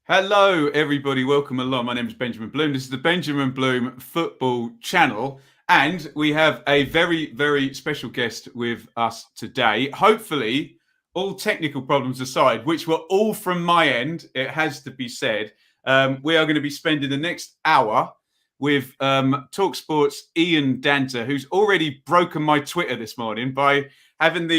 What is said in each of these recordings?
Hello, everybody. Welcome along. My name is Benjamin Bloom. This is the Benjamin Bloom Football Channel. And we have a very, very special guest with us today. Hopefully, all technical problems aside, which were all from my end, it has to be said, we are going to be spending the next hour with Talksport'S Ian Danter, who's already broken my Twitter this morning by having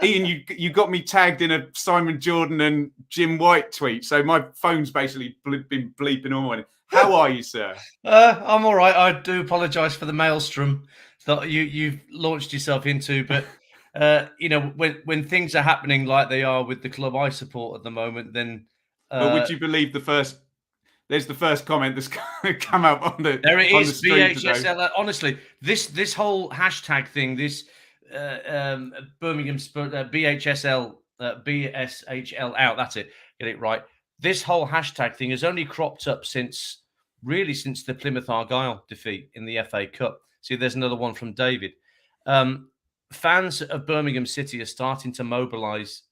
Ian, you got me tagged in a Simon Jordan and Jim White tweet, so my phone's basically been bleeping all morning. How are you, sir? I'm all right. I do apologise for the maelstrom that you've launched yourself into, but when things are happening like they are with the club I support at the moment, then Well, would you believe there's the first comment that's come out on the there it is. the stream today. Honestly, this whole hashtag thing, this Birmingham BHSL BSHL out. That's it. Get it right. This whole hashtag thing has only cropped up since the Plymouth Argyle defeat in the FA Cup. See, there's another one from David. Fans of Birmingham City are starting to mobilise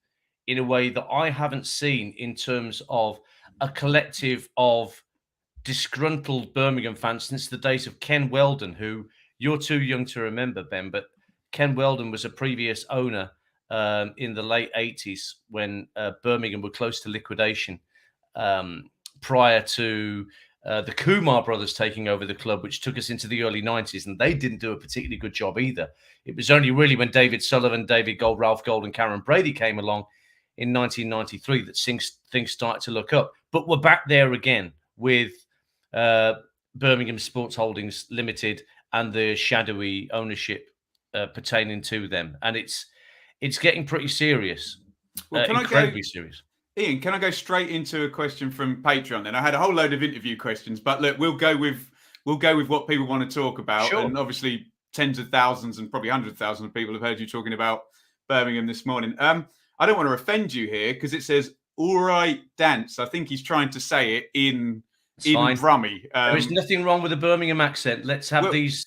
in a way that I haven't seen in terms of a collective of disgruntled Birmingham fans since the days of Ken Weldon, who you're too young to remember, Ben, but Ken Weldon was a previous owner in the late 80s when Birmingham were close to liquidation prior to the Kumar brothers taking over the club, which took us into the early 90s, and they didn't do a particularly good job either. It was only really when David Sullivan, David Gold, Ralph Gold, and Karen Brady came along in 1993 that things started to look up. But we're back there again with Birmingham Sports Holdings Limited and the shadowy ownership pertaining to them, and it's getting pretty serious. Well, incredibly serious. Ian, can I go straight into a question from Patreon? Then I had a whole load of interview questions, but look, we'll go with what people want to talk about. Sure. And obviously, tens of thousands and probably 100,000 of people have heard you talking about Birmingham this morning. I don't want to offend you here because it says "all right, dance." I think he's trying to say it in Brummie. There is nothing wrong with a Birmingham accent. Let's have these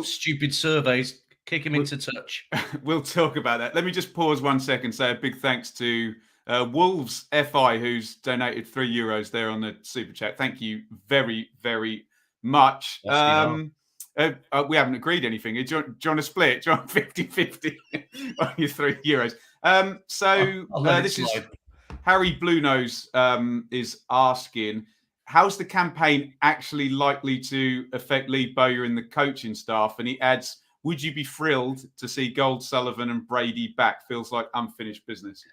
stupid surveys. Kick him into touch. We'll talk about that. Let me just pause 1 second. Say a big thanks to Wolves FI, who's donated €3 there on the super chat. Thank you very, very much. We haven't agreed anything. Do you want to split? Do you want 50-50 on your €3? This is Harry Bluenose is asking, how's the campaign actually likely to affect Lee Bowyer and the coaching staff? And he adds, would you be thrilled to see Gold, Sullivan and Brady back? Feels like unfinished business.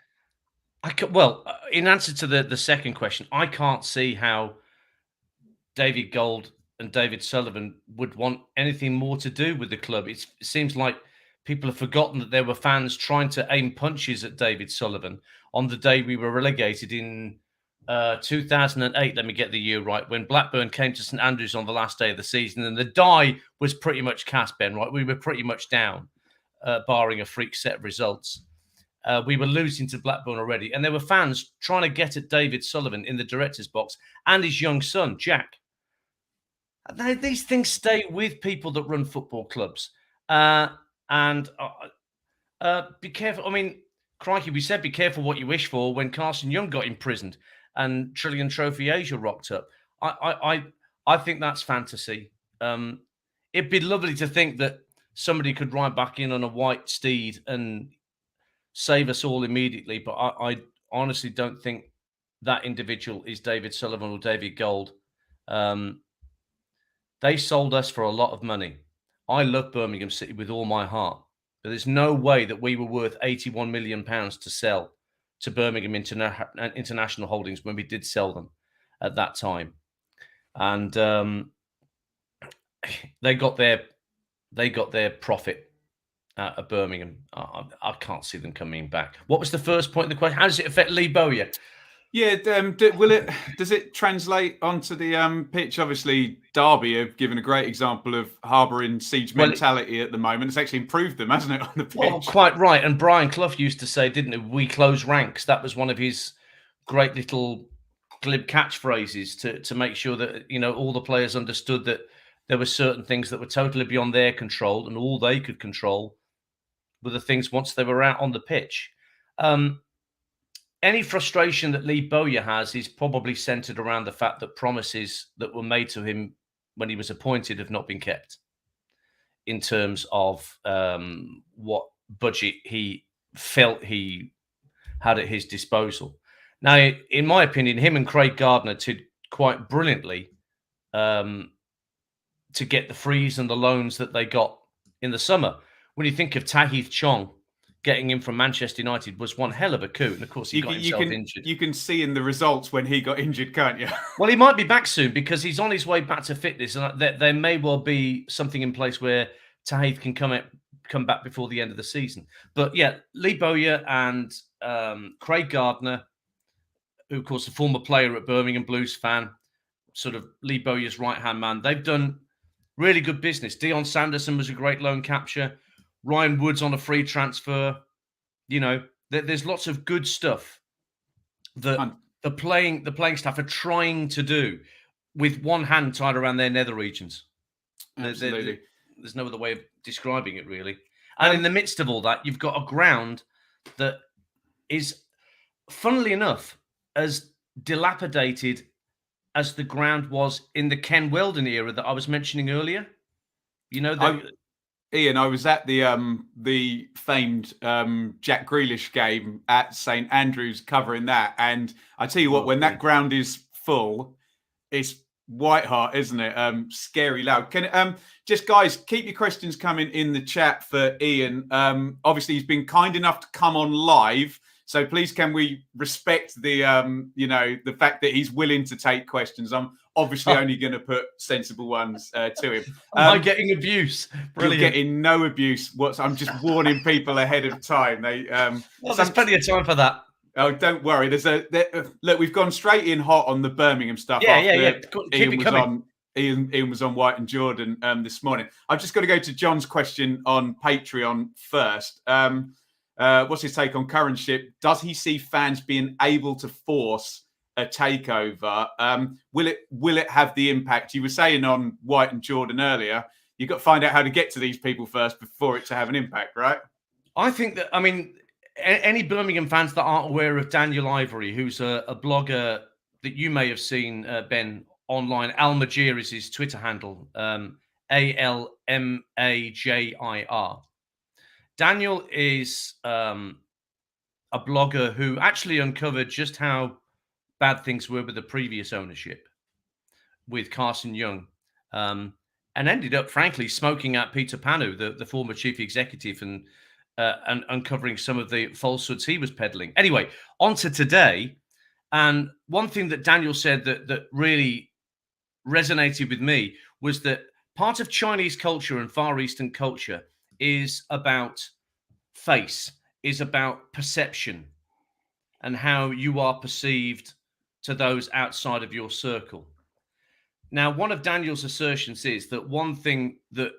In answer to the second question, I can't see how David Gold and David Sullivan would want anything more to do with the club. It seems like people have forgotten that there were fans trying to aim punches at David Sullivan on the day we were relegated in 2008, let me get the year right, when Blackburn came to St Andrews on the last day of the season, and the die was pretty much cast, Ben, right? We were pretty much down, barring a freak set of results. We were losing to Blackburn already, and there were fans trying to get at David Sullivan in the director's box and his young son, Jack. These things stay with people that run football clubs. Be careful. I mean, crikey, we said be careful what you wish for when Carson Young got imprisoned and Trillion Trophy Asia rocked up. I think that's fantasy. It'd be lovely to think that somebody could ride back in on a white steed and save us all immediately, but I honestly don't think that individual is David Sullivan or David Gold. They sold us for a lot of money. I love Birmingham City with all my heart, but there's no way that we were worth £81 million to sell to Birmingham International Holdings when we did sell them at that time. And they got their profit out of Birmingham. I can't see them coming back. What was the first point of the question? How does it affect Lee Bowyer? Yeah, does it translate onto the pitch? Obviously, Derby have given a great example of harbouring siege mentality at the moment. It's actually improved them, hasn't it, on the pitch? Well, quite right. And Brian Clough used to say, didn't he, we close ranks. That was one of his great little glib catchphrases to make sure that, all the players understood that there were certain things that were totally beyond their control, and all they could control were the things once they were out on the pitch. any frustration that Lee Bowyer has is probably centered around the fact that promises that were made to him when he was appointed have not been kept in terms of what budget he felt he had at his disposal. Now, in my opinion, him and Craig Gardner did quite brilliantly to get the frees and the loans that they got in the summer. When you think of Tahith Chong getting in from Manchester United was one hell of a coup. And of course, he got himself injured. You can see in the results when he got injured, can't you? Well, he might be back soon because he's on his way back to fitness. And there may well be something in place where Tahith can come back before the end of the season. But yeah, Lee Bowyer and Craig Gardner, who, of course, a former player at Birmingham, Blues fan, sort of Lee Bowyer's right-hand man, they've done really good business. Dion Sanderson was a great loan capture. Ryan Woods on a free transfer. You know, there's lots of good stuff that the playing staff are trying to do with one hand tied around their nether regions. Absolutely. There's no other way of describing it, really. And in the midst of all that, you've got a ground that is, funnily enough, as dilapidated as the ground was in the Ken Weldon era that I was mentioning earlier. You know, Ian, I was at the famed Jack Grealish game at St Andrews covering that, and I tell you what, when that ground is full, it's white hot, isn't it? Scary loud. Can just guys keep your questions coming in the chat for Ian. Obviously, he's been kind enough to come on live, so please can we respect the the fact that he's willing to take questions. I'm obviously only going to put sensible ones to him. Am I getting abuse? Brilliant. You're getting no abuse. I'm just warning people ahead of time. There's plenty of time for that. Oh, don't worry. Look, we've gone straight in hot on the Birmingham stuff. Yeah. Keep it coming. Ian was on White and Jordan this morning. I've just got to go to John's question on Patreon first. What's his take on current ship? Does he see fans being able to force a takeover? Will it have the impact? You were saying on White and Jordan earlier, you've got to find out how to get to these people first before it to have an impact, right? I think that, any Birmingham fans that aren't aware of Daniel Ivory, who's a blogger that you may have seen, Ben, online. Almajir is his Twitter handle, ALMAJIR. Daniel is a blogger who actually uncovered just how bad things were with the previous ownership with Carson Young, and ended up, frankly, smoking at Peter Panu, the former chief executive, and uncovering some of the falsehoods he was peddling. Anyway, on to today. And one thing that Daniel said that really resonated with me was that part of Chinese culture and Far Eastern culture is about face, is about perception and how you are perceived to those outside of your circle. Now, one of Daniel's assertions is that one thing that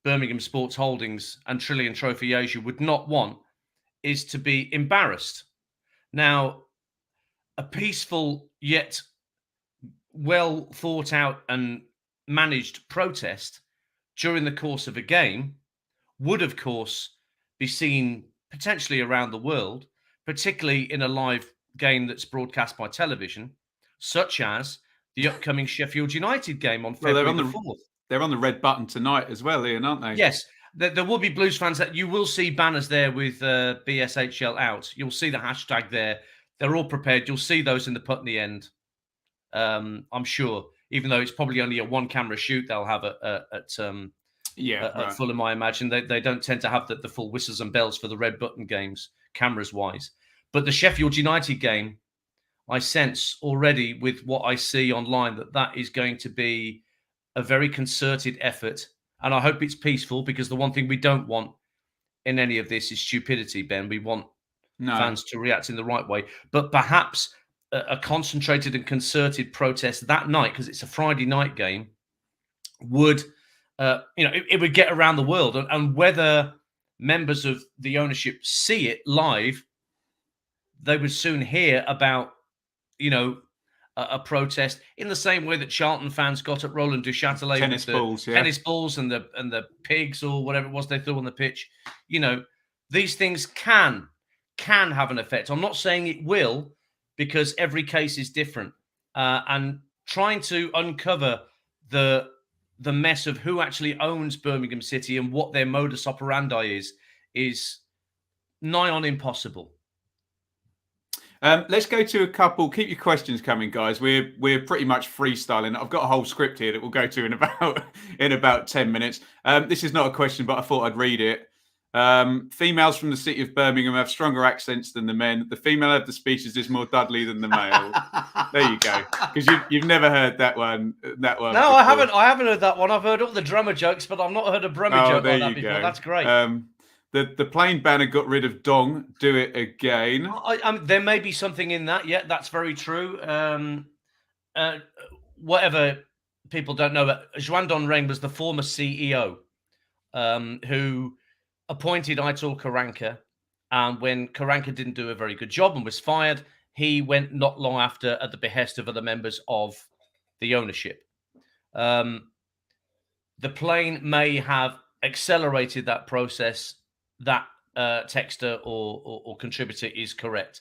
Birmingham Sports Holdings and Trillion Trophy Asia would not want is to be embarrassed. Now, a peaceful yet well thought out and managed protest during the course of a game would, of course, be seen potentially around the world, particularly in a live game that's broadcast by television, such as the upcoming Sheffield United game on February the 4th. They're on the red button tonight as well, Ian, aren't they? Yes. There will be Blues fans that you will see banners there with BSHL out. You'll see the hashtag there. They're all prepared. You'll see those in the Putney end, I'm sure, even though it's probably only a one-camera shoot they'll have at Fulham, I imagine. They don't tend to have the full whistles and bells for the red button games, cameras-wise. But the Sheffield United game, I sense already with what I see online that is going to be a very concerted effort. And I hope it's peaceful, because the one thing we don't want in any of this is stupidity, Ben. We want fans to react in the right way. But perhaps a concentrated and concerted protest that night, because it's a Friday night game, would, it would get around the world. And whether members of the ownership see it live, they would soon hear about, a protest in the same way that Charlton fans got at Roland Duchâtelet tennis balls and the pigs or whatever it was they threw on the pitch. These things can can have an effect. I'm not saying it will, because every case is different. And trying to uncover the mess of who actually owns Birmingham City and what their modus operandi is nigh on impossible. Let's go to a couple. Keep your questions coming, guys. We're pretty much freestyling. I've got a whole script here that we'll go to in about 10 minutes. This is not a question, but I thought I'd read it. Females from the city of Birmingham have stronger accents than the men. The female of the species is more Dudley than the male. There you go. Because you've never heard that one. No, before. I haven't. I haven't heard that one. I've heard all the drummer jokes, but I've not heard a Brummie joke like that before. That's great. The plain banner got rid of Dong. Do it again. There may be something in that. Yeah, that's very true. Whatever people don't know, but Juan Rain was the former CEO who appointed Aitor Karanka. And when Karanka didn't do a very good job and was fired, he went not long after at the behest of other members of the ownership. The plane may have accelerated that process. That texter or contributor is correct.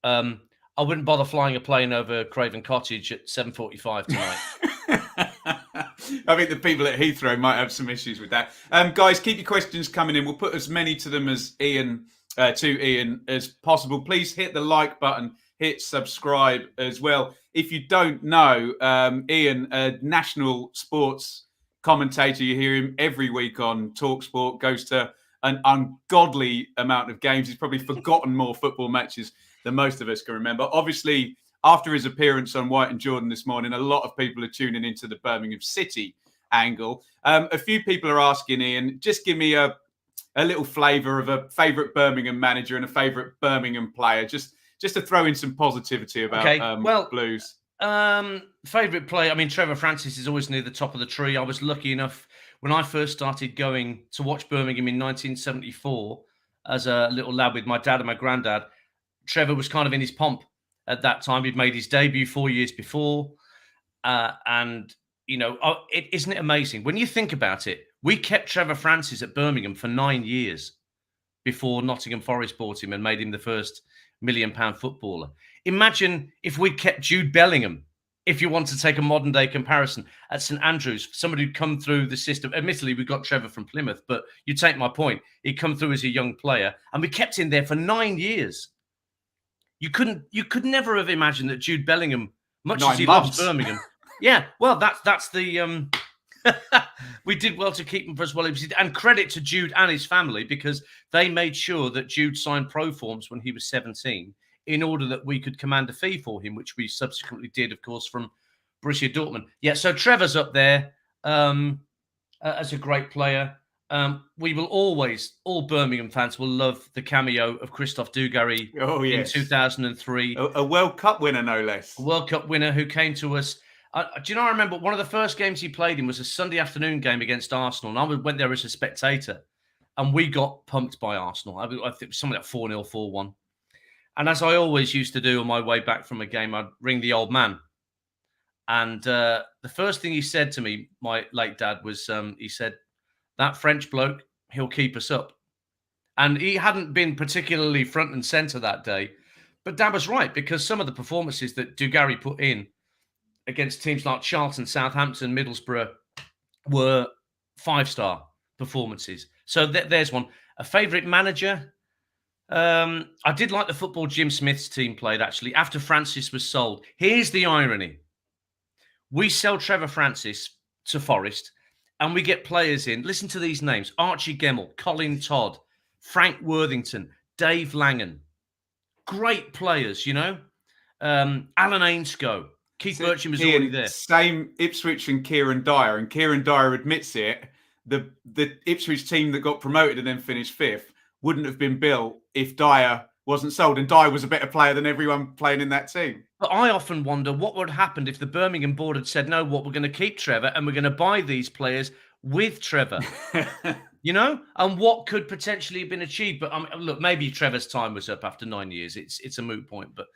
I wouldn't bother flying a plane over Craven Cottage at 7:45 tonight. I think the people at Heathrow might have some issues with that. Guys, keep your questions coming in. We'll put as many to them as Ian as possible. Please hit the like button, hit subscribe as well. If you don't know, Ian, a national sports commentator, you hear him every week on Talksport, goes to an ungodly amount of games. He's probably forgotten more football matches than most of us can remember. Obviously, after his appearance on White and Jordan this morning, a lot of people are tuning into the Birmingham City angle. A few people are asking, Ian, just give me a little flavour of a favourite Birmingham manager and a favourite Birmingham player, just to throw in some positivity about Blues. Favourite player, I mean, Trevor Francis is always near the top of the tree. I was lucky enough when I first started going to watch Birmingham in 1974 as a little lad with my dad and my granddad. Trevor was kind of in his pomp at that time. He'd made his debut 4 years before. And, you know, isn't it amazing? When you think about it, we kept Trevor Francis at Birmingham for 9 years before Nottingham Forest bought him and made him the first £1 million footballer. Imagine if we'd kept Jude Bellingham, if you want to take a modern day comparison, at St Andrews, somebody who'd come through the system. Admittedly, we got Trevor from Plymouth, but you take my point. He'd come through as a young player and we kept him there for 9 years. You could never have imagined that Jude Bellingham, much as he loves Birmingham. Yeah, well, that's the we did well to keep him for as well as he did. And credit to Jude and his family, because they made sure that Jude signed pro forms when he was 17 in order that we could command a fee for him, which we subsequently did, of course, from Borussia Dortmund. Yeah, so Trevor's up there as a great player. We will always, all Birmingham fans will love the cameo of Christophe Dugarry in 2003. A World Cup winner, no less. A World Cup winner who came to us. Do you know, I remember one of the first games he played in was a Sunday afternoon game against Arsenal. And I went there as a spectator. And we got pumped by Arsenal. I think it was something like 4-0, 4-1. And as I always used to do on my way back from a game, I'd ring the old man. And the first thing he said to me, my late dad, was he said, "That French bloke, he'll keep us up." And he hadn't been particularly front and centre that day. But Dad was right, because some of the performances that Dugarry put in against teams like Charlton, Southampton, Middlesbrough were 5-star performances. So there's one. A favourite manager? I did like the football Jim Smith's team played, actually, after Francis was sold. Here's the irony. We sell Trevor Francis to Forest and we get players in. Listen to these names: Archie Gemmell, Colin Todd, Frank Worthington, Dave Langan. Great players, you know. Alan Ainscough. Keith Bircham was already there. Same Ipswich and Kieran Dyer. And Kieran Dyer admits it. The Ipswich team that got promoted and then finished 5th wouldn't have been built if Dyer wasn't sold. And Dyer was a better player than everyone playing in that team. But I often wonder what would have happened if the Birmingham board had said, "No, what, we're going to keep Trevor and we're going to buy these players with Trevor." You know? And what could potentially have been achieved. But look, maybe Trevor's time was up after 9 years. It's a moot point. But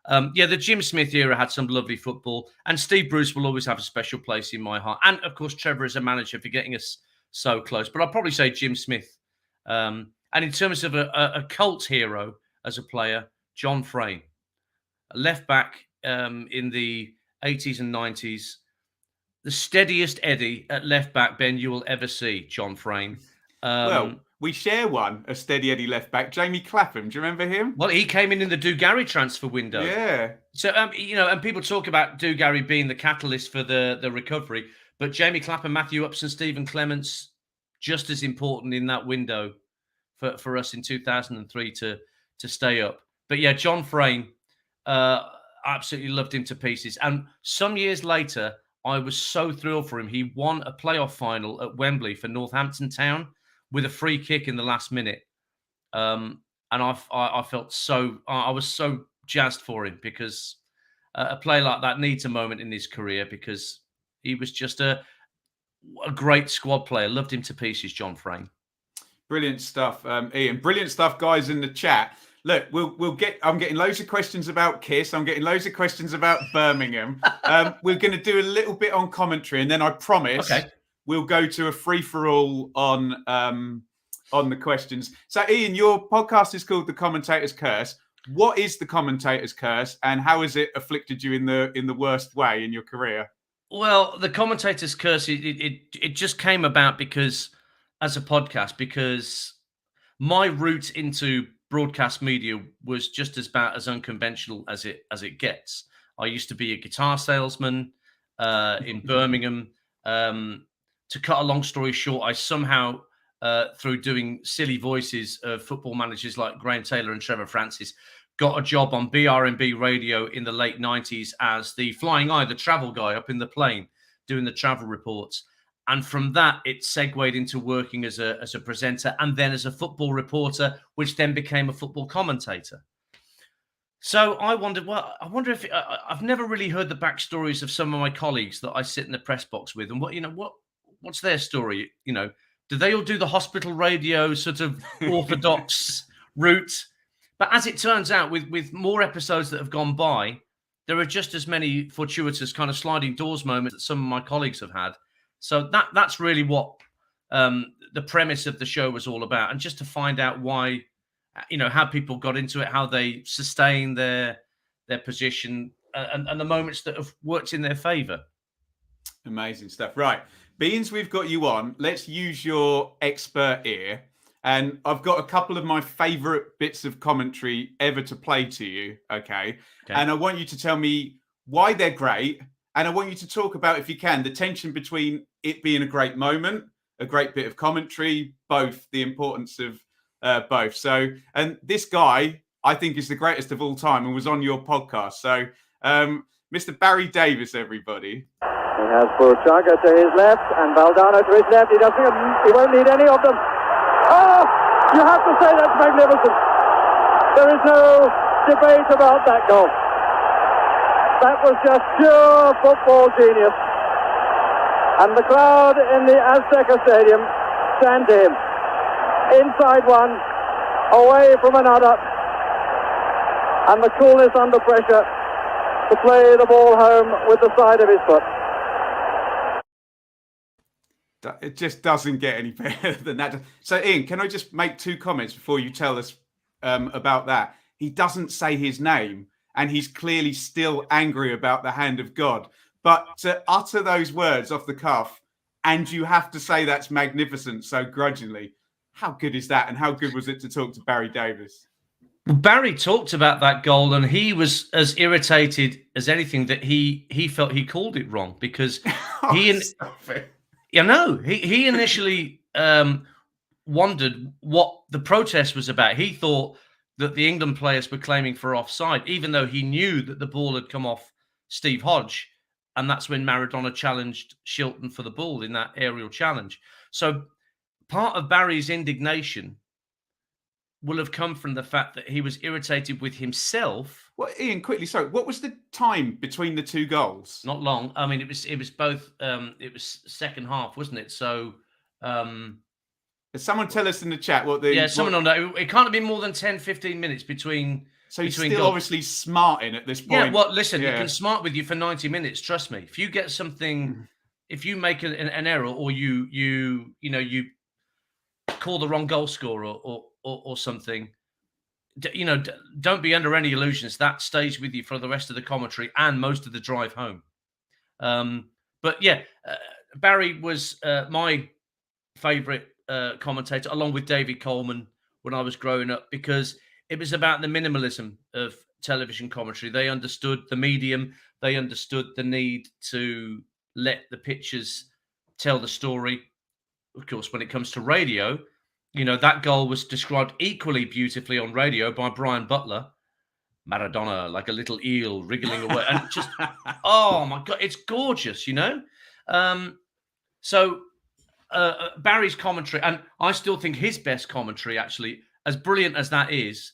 the Jim Smith era had some lovely football. And Steve Bruce will always have a special place in my heart. And, of course, Trevor as a manager for getting us so close. But I'll probably say Jim Smith. And in terms of a cult hero, as a player, John Frayne, a left back in the 80s and 90s. The steadiest Eddie at left back, Ben, you will ever see, John Frayne. Well, we share one, a steady Eddie left back, Jamie Clapham. Do you remember him? Well, he came in the Dugarry transfer window. Yeah. So, and people talk about Dugarry being the catalyst for the recovery, but Jamie Clapham, Matthew Upson, Stephen Clements, just as important in that window for us in 2003 to stay up. But yeah, John Frayne, absolutely loved him to pieces. And some years later, I was so thrilled for him. He won a playoff final at Wembley for Northampton Town with a free kick in the last minute. And I felt I was so jazzed for him, because a player like that needs a moment in his career, because he was just a great squad player. Loved him to pieces, John Frayne. Brilliant stuff, Ian. Brilliant stuff, guys, in the chat. Look, I'm getting loads of questions about Kiss. I'm getting loads of questions about Birmingham. We're going to do a little bit on commentary, and then I promise we'll go to a free-for-all on the questions. So, Ian, your podcast is called The Commentator's Curse. What is The Commentator's Curse, and how has it afflicted you in the worst way in your career? Well, The Commentator's Curse, it just came about because my route into broadcast media was just about as unconventional as it gets. I used to be a guitar salesman in Birmingham. To cut a long story short, I somehow, through doing silly voices of football managers like Graham Taylor and Trevor Francis, got a job on BRMB radio in the late 90s as the flying eye, the travel guy up in the plane, doing the travel reports. And from that, it segued into working as a presenter, and then as a football reporter, which then became a football commentator. So I wondered, I wonder if I've never really heard the backstories of some of my colleagues that I sit in the press box with, and what's their story? Do they all do the hospital radio sort of orthodox route? But as it turns out, with more episodes that have gone by, there are just as many fortuitous kind of sliding doors moments that some of my colleagues have had. So that's really what the premise of the show was all about, and just to find out why, how people got into it, how they sustain their position, and the moments that have worked in their favour. Amazing stuff. Right, Beans, we've got you on. Let's use your expert ear, and I've got a couple of my favourite bits of commentary ever to play to you. Okay, and I want you to tell me why they're great. And I want you to talk about, if you can, the tension between it being a great moment, a great bit of commentary, both, the importance of both. So, and this guy, I think, is the greatest of all time and was on your podcast. So, Mr. Barry Davies, everybody. He has Burchaga to his left and Valdano to his left. He won't need any of them. Oh, you have to say that's magnificent. There is no debate about that goal. That was just pure football genius. And the crowd in the Azteca Stadium stand to him. Inside one, away from another. And the coolness under pressure to play the ball home with the side of his foot. It just doesn't get any better than that. So, Ian, can I just make two comments before you tell us about that? He doesn't say his name, and he's clearly still angry about the hand of God. But to utter those words off the cuff, and you have to say that's magnificent so grudgingly, how good is that? And how good was it to talk to Barry Davies? Barry talked about that goal, and he was as irritated as anything that he felt he called it wrong, because he initially wondered what the protest was about. He thought that the England players were claiming for offside, even though he knew that the ball had come off Steve Hodge, and that's when Maradona challenged Shilton for the ball in that aerial challenge. So part of Barry's indignation will have come from the fact that he was irritated with himself. Well, Ian, quickly, sorry, what was the time between the two goals? Not long. I mean, it was both. It was second half, wasn't it? So, someone tell us in the chat what the someone on that. It can't have been more than 10, 15 minutes between. So he's still obviously smarting at this point. Yeah. Well, listen, you can smart with you for 90 minutes. Trust me. If you get something, if you make an error, or you call the wrong goal scorer or something, don't be under any illusions. That stays with you for the rest of the commentary and most of the drive home. But yeah, Barry was my favourite commentator, along with David Coleman, when I was growing up, because it was about the minimalism of television commentary. They understood the medium. They understood the need to let the pictures tell the story. Of course, when it comes to radio, that goal was described equally beautifully on radio by Brian Butler. Maradona, like a little eel wriggling away. And just, oh my God, it's gorgeous, So Barry's commentary, and I still think his best commentary, actually, as brilliant as that is,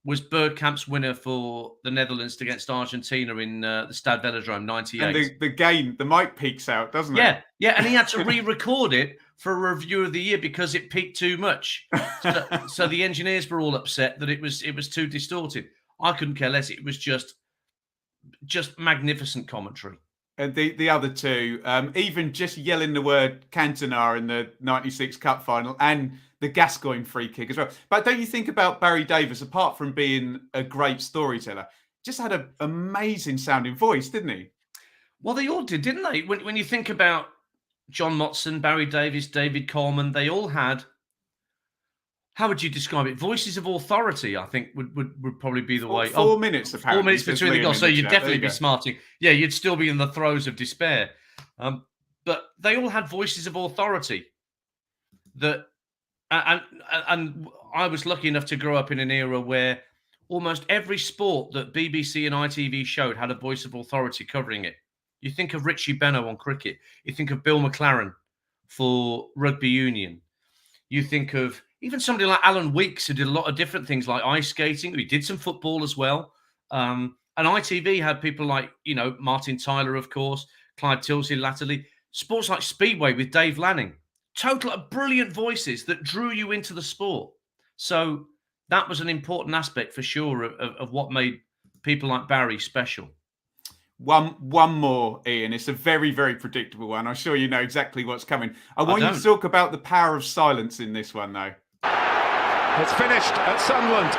was Bergkamp's winner for the Netherlands against Argentina in the Stade Velodrome, 98. And the mic peaks out, doesn't it? Yeah, and he had to re-record it for a review of the year because it peaked too much. So the engineers were all upset that it was too distorted. I couldn't care less. It was just magnificent commentary. And the other two, even just yelling the word Cantona in the 96 Cup final and the Gascoigne free kick as well. But don't you think about Barry Davies, apart from being a great storyteller, just had an amazing sounding voice, didn't he? Well, they all did, didn't they? When you think about John Motson, Barry Davies, David Coleman, they all had, how would you describe it? Voices of authority, I think, would probably be the way. 4 minutes, apparently. 4 minutes between the goals, so you'd definitely be smarting. Yeah, you'd still be in the throes of despair. But they all had voices of authority. And I was lucky enough to grow up in an era where almost every sport that BBC and ITV showed had a voice of authority covering it. You think of Richie Beno on cricket. You think of Bill McLaren for rugby union. You think of even somebody like Alan Weeks, who did a lot of different things like ice skating. He did some football as well. And ITV had people like, Martin Tyler, of course, Clyde Tilsley latterly. Sports like Speedway with Dave Lanning. Total brilliant voices that drew you into the sport. So that was an important aspect for sure of what made people like Barry special. One more, Ian. It's a very, very predictable one. I'm sure you know exactly what's coming. I want you to talk about the power of silence in this one, though. It's finished at Sunderland.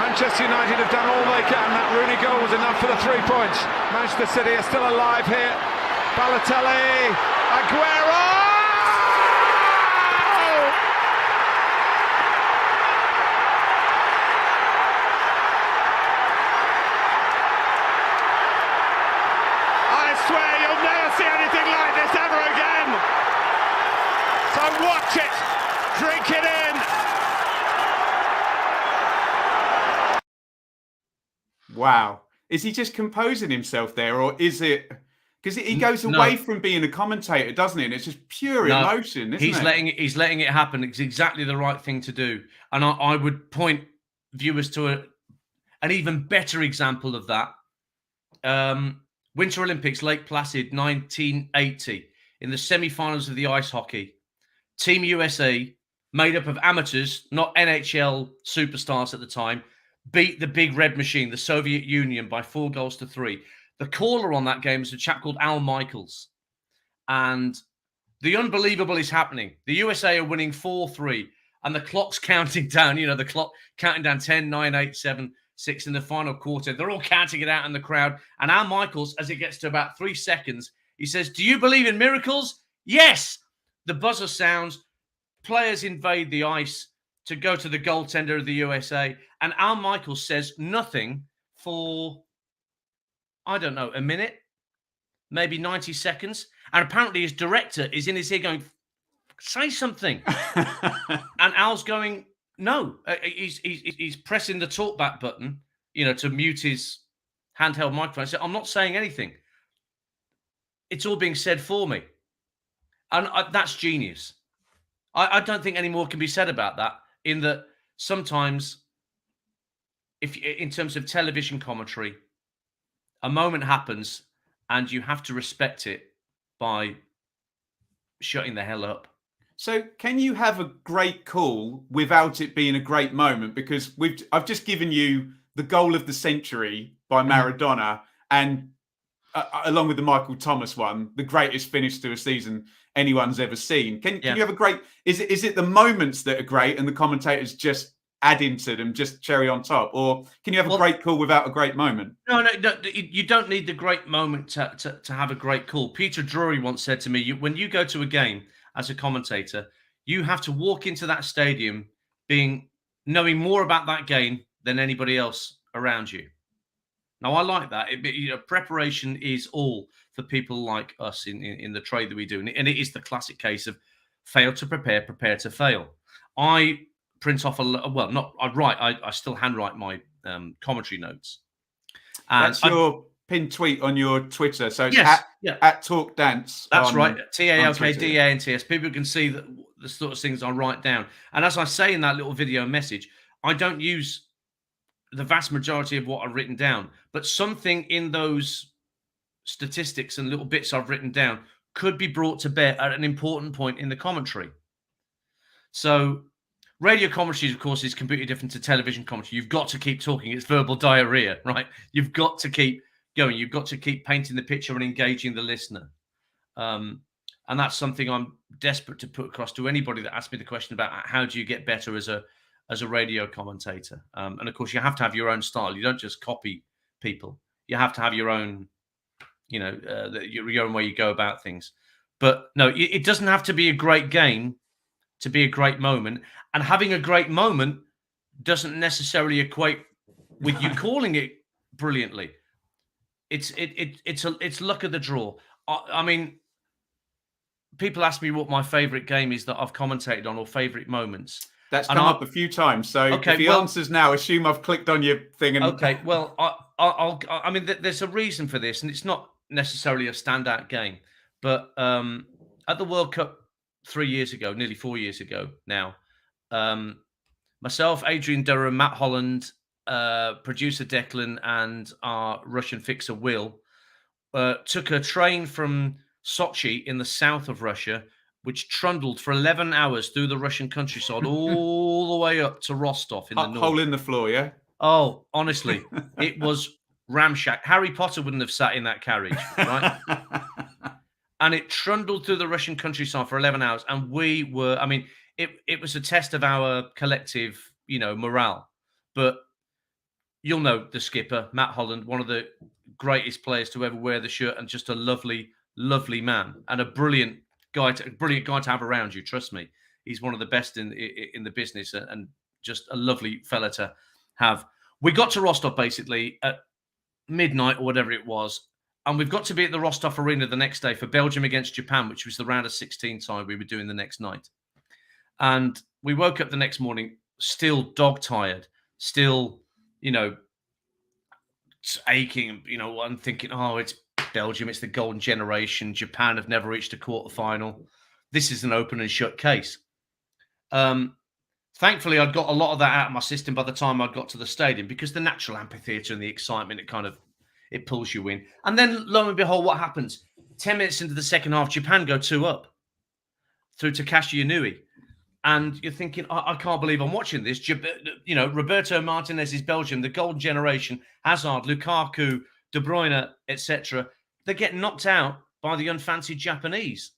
Manchester United have done all they can. That Rooney goal was enough for the 3 points. Manchester City are still alive here. Balotelli, Aguero! See anything like this ever again. So watch it, drink it in. Wow. Is he just composing himself there, or is it because he goes away from being a commentator, doesn't he? And it's just pure emotion, isn't it? He's letting it happen. It's exactly the right thing to do. And I would point viewers to an even better example of that. Winter Olympics, Lake Placid, 1980, in the semi-finals of the ice hockey. Team USA, made up of amateurs, not NHL superstars at the time, beat the Big Red Machine, the Soviet Union, by 4-3. The caller on that game was a chap called Al Michaels. And the unbelievable is happening. The USA are winning 4-3, and the clock's counting down, the clock counting down 10, 9, 8, 7, 6 in the final quarter. They're all counting it out in the crowd. And Al Michaels, as it gets to about 3 seconds, he says, "Do you believe in miracles?" Yes. The buzzer sounds. Players invade the ice to go to the goaltender of the USA. And Al Michaels says nothing for, I don't know, a minute, maybe 90 seconds. And apparently his director is in his ear going, "Say something." And Al's going, no, he's pressing the talkback button, to mute his handheld microphone. I said, "I'm not saying anything. It's all being said for me." And that's genius. I don't think any more can be said about that, in that sometimes, in terms of television commentary, a moment happens and you have to respect it by shutting the hell up. So can you have a great call without it being a great moment? Because I've just given you the goal of the century by Maradona, and along with the Michael Thomas one, the greatest finish to a season anyone's ever seen. Can you have a great? Is it the moments that are great and the commentators just adding to them, just cherry on top? Or can you have a great call without a great moment? No, you don't need the great moment to have a great call. Peter Drury once said to me, when you go to a game as a commentator, you have to walk into that stadium knowing more about that game than anybody else around you. Now, I like that. Preparation is all for people like us in the trade that we do. And it is the classic case of fail to prepare, prepare to fail. I print off I still handwrite my commentary notes. And that's your pinned tweet on your Twitter. So it's at Talk Dance. That's right. TALKDANTS. People can see the sort of things I write down. And as I say in that little video message, I don't use the vast majority of what I've written down, but something in those statistics and little bits I've written down could be brought to bear at an important point in the commentary. So radio commentary, of course, is completely different to television commentary. You've got to keep talking. It's verbal diarrhea, right? You've got to keep going. You've got to keep painting the picture and engaging the listener. And that's something I'm desperate to put across to anybody that asks me the question about how do you get better as a radio commentator. And of course, you have to have your own style. You don't just copy people. You have to have your own, your own way you go about things. But no, it doesn't have to be a great game to be a great moment. And having a great moment doesn't necessarily equate with you calling it brilliantly. It's luck of the draw. I mean, people ask me what my favorite game is that I've commentated on or favorite moments. That's come up a few times. So if he answers now, assume I've clicked on your thing. And okay, well, I mean, there's a reason for this, and it's not necessarily a standout game. But at the World Cup 3 years ago, nearly 4 years ago now, myself, Adrian Durham, Matt Holland, producer Declan, and our Russian fixer Will took a train from Sochi in the south of Russia, which trundled for 11 hours through the Russian countryside all the way up to Rostov in the north. Hole in the floor, yeah? Oh, honestly, it was ramshack. Harry Potter wouldn't have sat in that carriage, right? And it trundled through the Russian countryside for 11 hours. And we were, I mean, it was a test of our collective, morale. But you'll know the skipper, Matt Holland, one of the greatest players to ever wear the shirt and just a lovely, lovely man and a brilliant guy to have around you. Trust me, he's one of the best in the business and just a lovely fella to have. We got to Rostov basically at midnight or whatever it was, and we've got to be at the Rostov Arena the next day for Belgium against Japan, which was the round of 16 side we were doing the next night. And we woke up the next morning still dog tired, still, aching, and thinking, oh, it's Belgium, it's the golden generation. Japan have never reached a quarterfinal. This is an open and shut case. Thankfully, I'd got a lot of that out of my system by the time I got to the stadium, because the natural amphitheatre and the excitement, it pulls you in. And then, lo and behold, what happens? 10 minutes into the second half, Japan go 2-up through Takashi Inui. And you're thinking, I can't believe I'm watching this. Roberto Martinez's Belgium, the golden generation, Hazard, Lukaku, De Bruyne, etc. They get knocked out by the unfancied Japanese.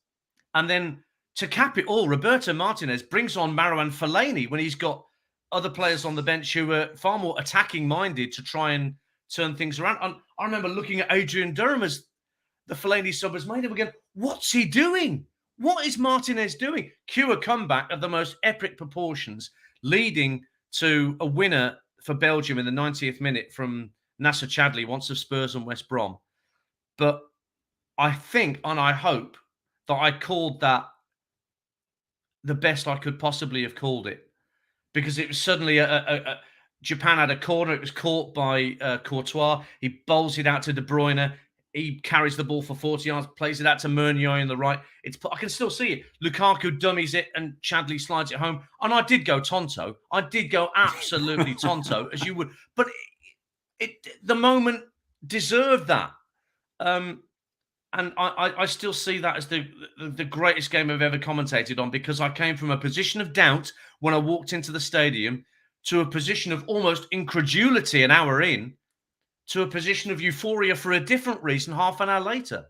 And then to cap it all, Roberto Martinez brings on Marouane Fellaini when he's got other players on the bench who are far more attacking-minded to try and turn things around. And I remember looking at Adrian Durham as the Fellaini sub was made up again. What's he doing? What is Martinez doing? Cue a comeback of the most epic proportions, leading to a winner for Belgium in the 90th minute from Nasser Chadli, once of Spurs and West Brom. But I think and I hope that I called that the best I could possibly have called it, because it was suddenly Japan had a corner. It was caught by Courtois. He bowls it out to De Bruyne. He carries the ball for 40 yards, plays it out to Meunier on the right. I can still see it. Lukaku dummies it and Chadli slides it home. And I did go tonto. I did go absolutely tonto, as you would. But the moment deserved that. And I still see that as the greatest game I've ever commentated on, because I came from a position of doubt when I walked into the stadium to a position of almost incredulity an hour in, to a position of euphoria for a different reason half an hour later.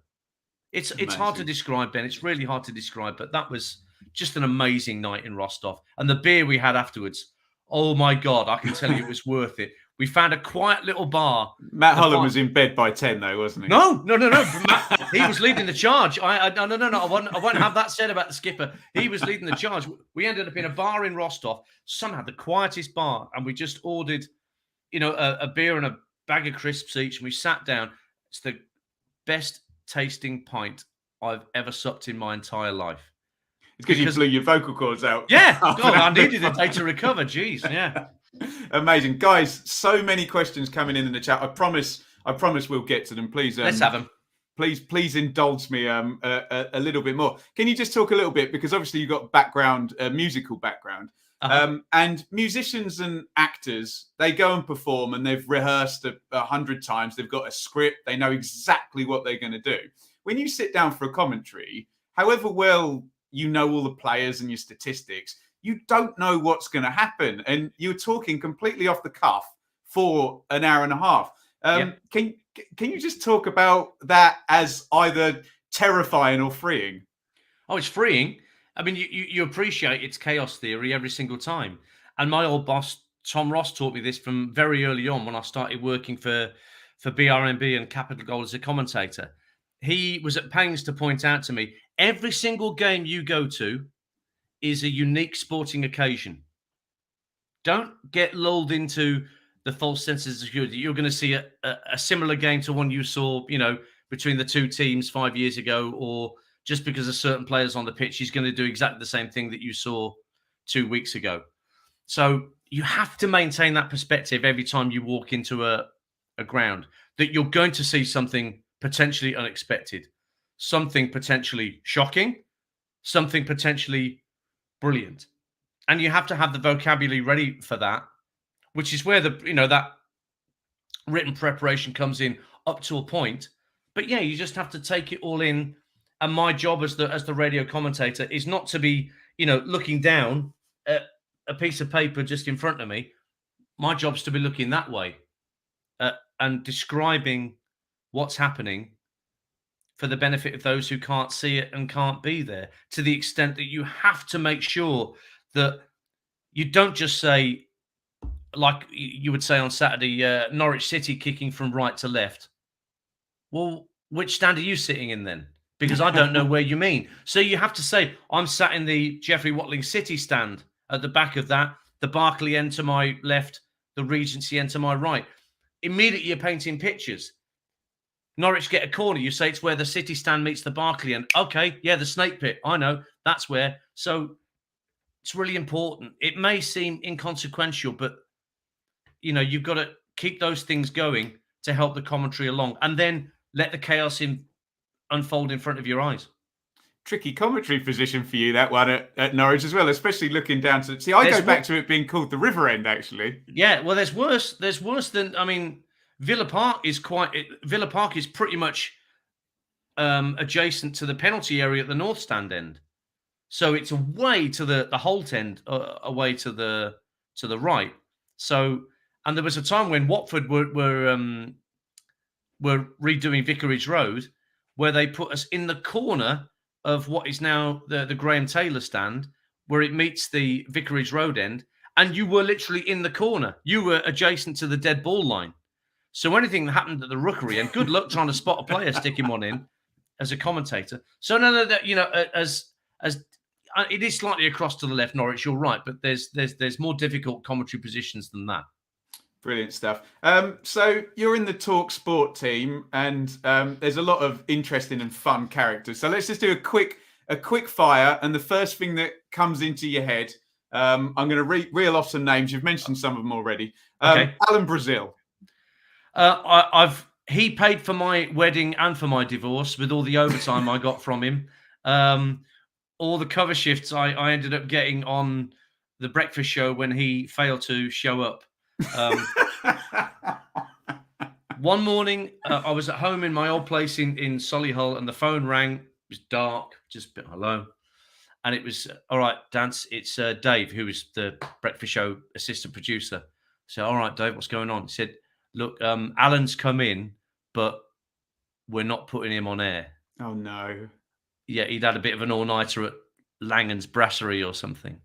It's hard to describe, Ben. It's really hard to describe, but that was just an amazing night in Rostov. And the beer we had afterwards, Oh my God, I can tell you it was worth it. We found a quiet little bar. Matt Holland was in bed by 10, though, wasn't he? No. Matt, he was leading the charge. No. I won't have that said about the skipper. He was leading the charge. We ended up in a bar in Rostov, somehow the quietest bar, and we just ordered, a beer and a bag of crisps each, and we sat down. It's the best tasting pint I've ever supped in my entire life. It's because you blew your vocal cords out. Yeah, God, I needed a day to recover. Jeez, yeah. Amazing. Guys, so many questions coming in the chat. I promise we'll get to them. Please, let's have them. Please indulge me a little bit more. Can you just talk a little bit, because obviously you've got background, musical background, and musicians and actors, they go and perform and they've rehearsed 100 times. They've got a script. They know exactly what they're going to do. When you sit down for a commentary, however well you know all the players and your statistics, you don't know what's going to happen, and you're talking completely off the cuff for an hour and a half. Can you just talk about that as either terrifying or freeing? Oh, it's freeing. I mean, you appreciate it's chaos theory every single time. And my old boss, Tom Ross, taught me this from very early on when I started working for BRMB and Capital Gold as a commentator. He was at pains to point out to me, every single game you go to is a unique sporting occasion. Don't get lulled into the false sense of security. You're going to see a similar game to one you saw, between the two teams 5 years ago, or just because a certain player's on the pitch, he's going to do exactly the same thing that you saw 2 weeks ago. So you have to maintain that perspective every time you walk into a ground, that you're going to see something potentially unexpected, something potentially shocking, something potentially brilliant. And you have to have the vocabulary ready for that, which is where that written preparation comes in up to a point. But yeah, you just have to take it all in. And my job as the radio commentator is not to be, looking down at a piece of paper just in front of me. My job's to be looking that way and describing what's happening for the benefit of those who can't see it and can't be there, to the extent that you have to make sure that you don't just say, like you would say on Saturday, Norwich City kicking from right to left. Well, which stand are you sitting in then? Because I don't know where you mean. So you have to say, I'm sat in the Geoffrey Watling City stand at the back of that, the Barclay end to my left, the Regency end to my right. Immediately you're painting pictures. Norwich get a corner. You say it's where the City stand meets the Barclay end. Okay, yeah, the Snake Pit. I know. That's where. So it's really important. It may seem inconsequential, but, you've got to keep those things going to help the commentary along, and then let the chaos unfold in front of your eyes. Tricky commentary position for you, that one at Norwich as well, especially looking down to... See, I go back to it being called the River End, actually. Yeah, well, there's worse. There's worse than... I mean, Villa Park is pretty much adjacent to the penalty area at the North Stand end. So it's away to the Holt end, away to the right. So, and there was a time when Watford were redoing Vicarage Road, where they put us in the corner of what is now the Graham Taylor stand, where it meets the Vicarage Road end, and you were literally in the corner. You were adjacent to the dead ball line. So anything that happened at the Rookery, and good luck trying to spot a player sticking one in as a commentator. So as it is slightly across to the left, Norwich, you're right, but there's more difficult commentary positions than that. Brilliant stuff. So you're in the Talksport team, and there's a lot of interesting and fun characters. So let's just do a quick fire, and the first thing that comes into your head, I'm going to reel off some names. You've mentioned some of them already. Okay. Alan Brazil. He paid for my wedding and for my divorce with all the overtime I got from him. All the cover shifts I ended up getting on the breakfast show when he failed to show up. One morning, I was at home in my old place in Solihull, and the phone rang. It was dark, just a bit hello. And it was, all right, Dance, it's Dave, who was the breakfast show assistant producer. I said, all right, Dave, what's going on? He said, look, Alan's come in, but we're not putting him on air. Oh, no. Yeah, he'd had a bit of an all-nighter at Langan's Brasserie or something.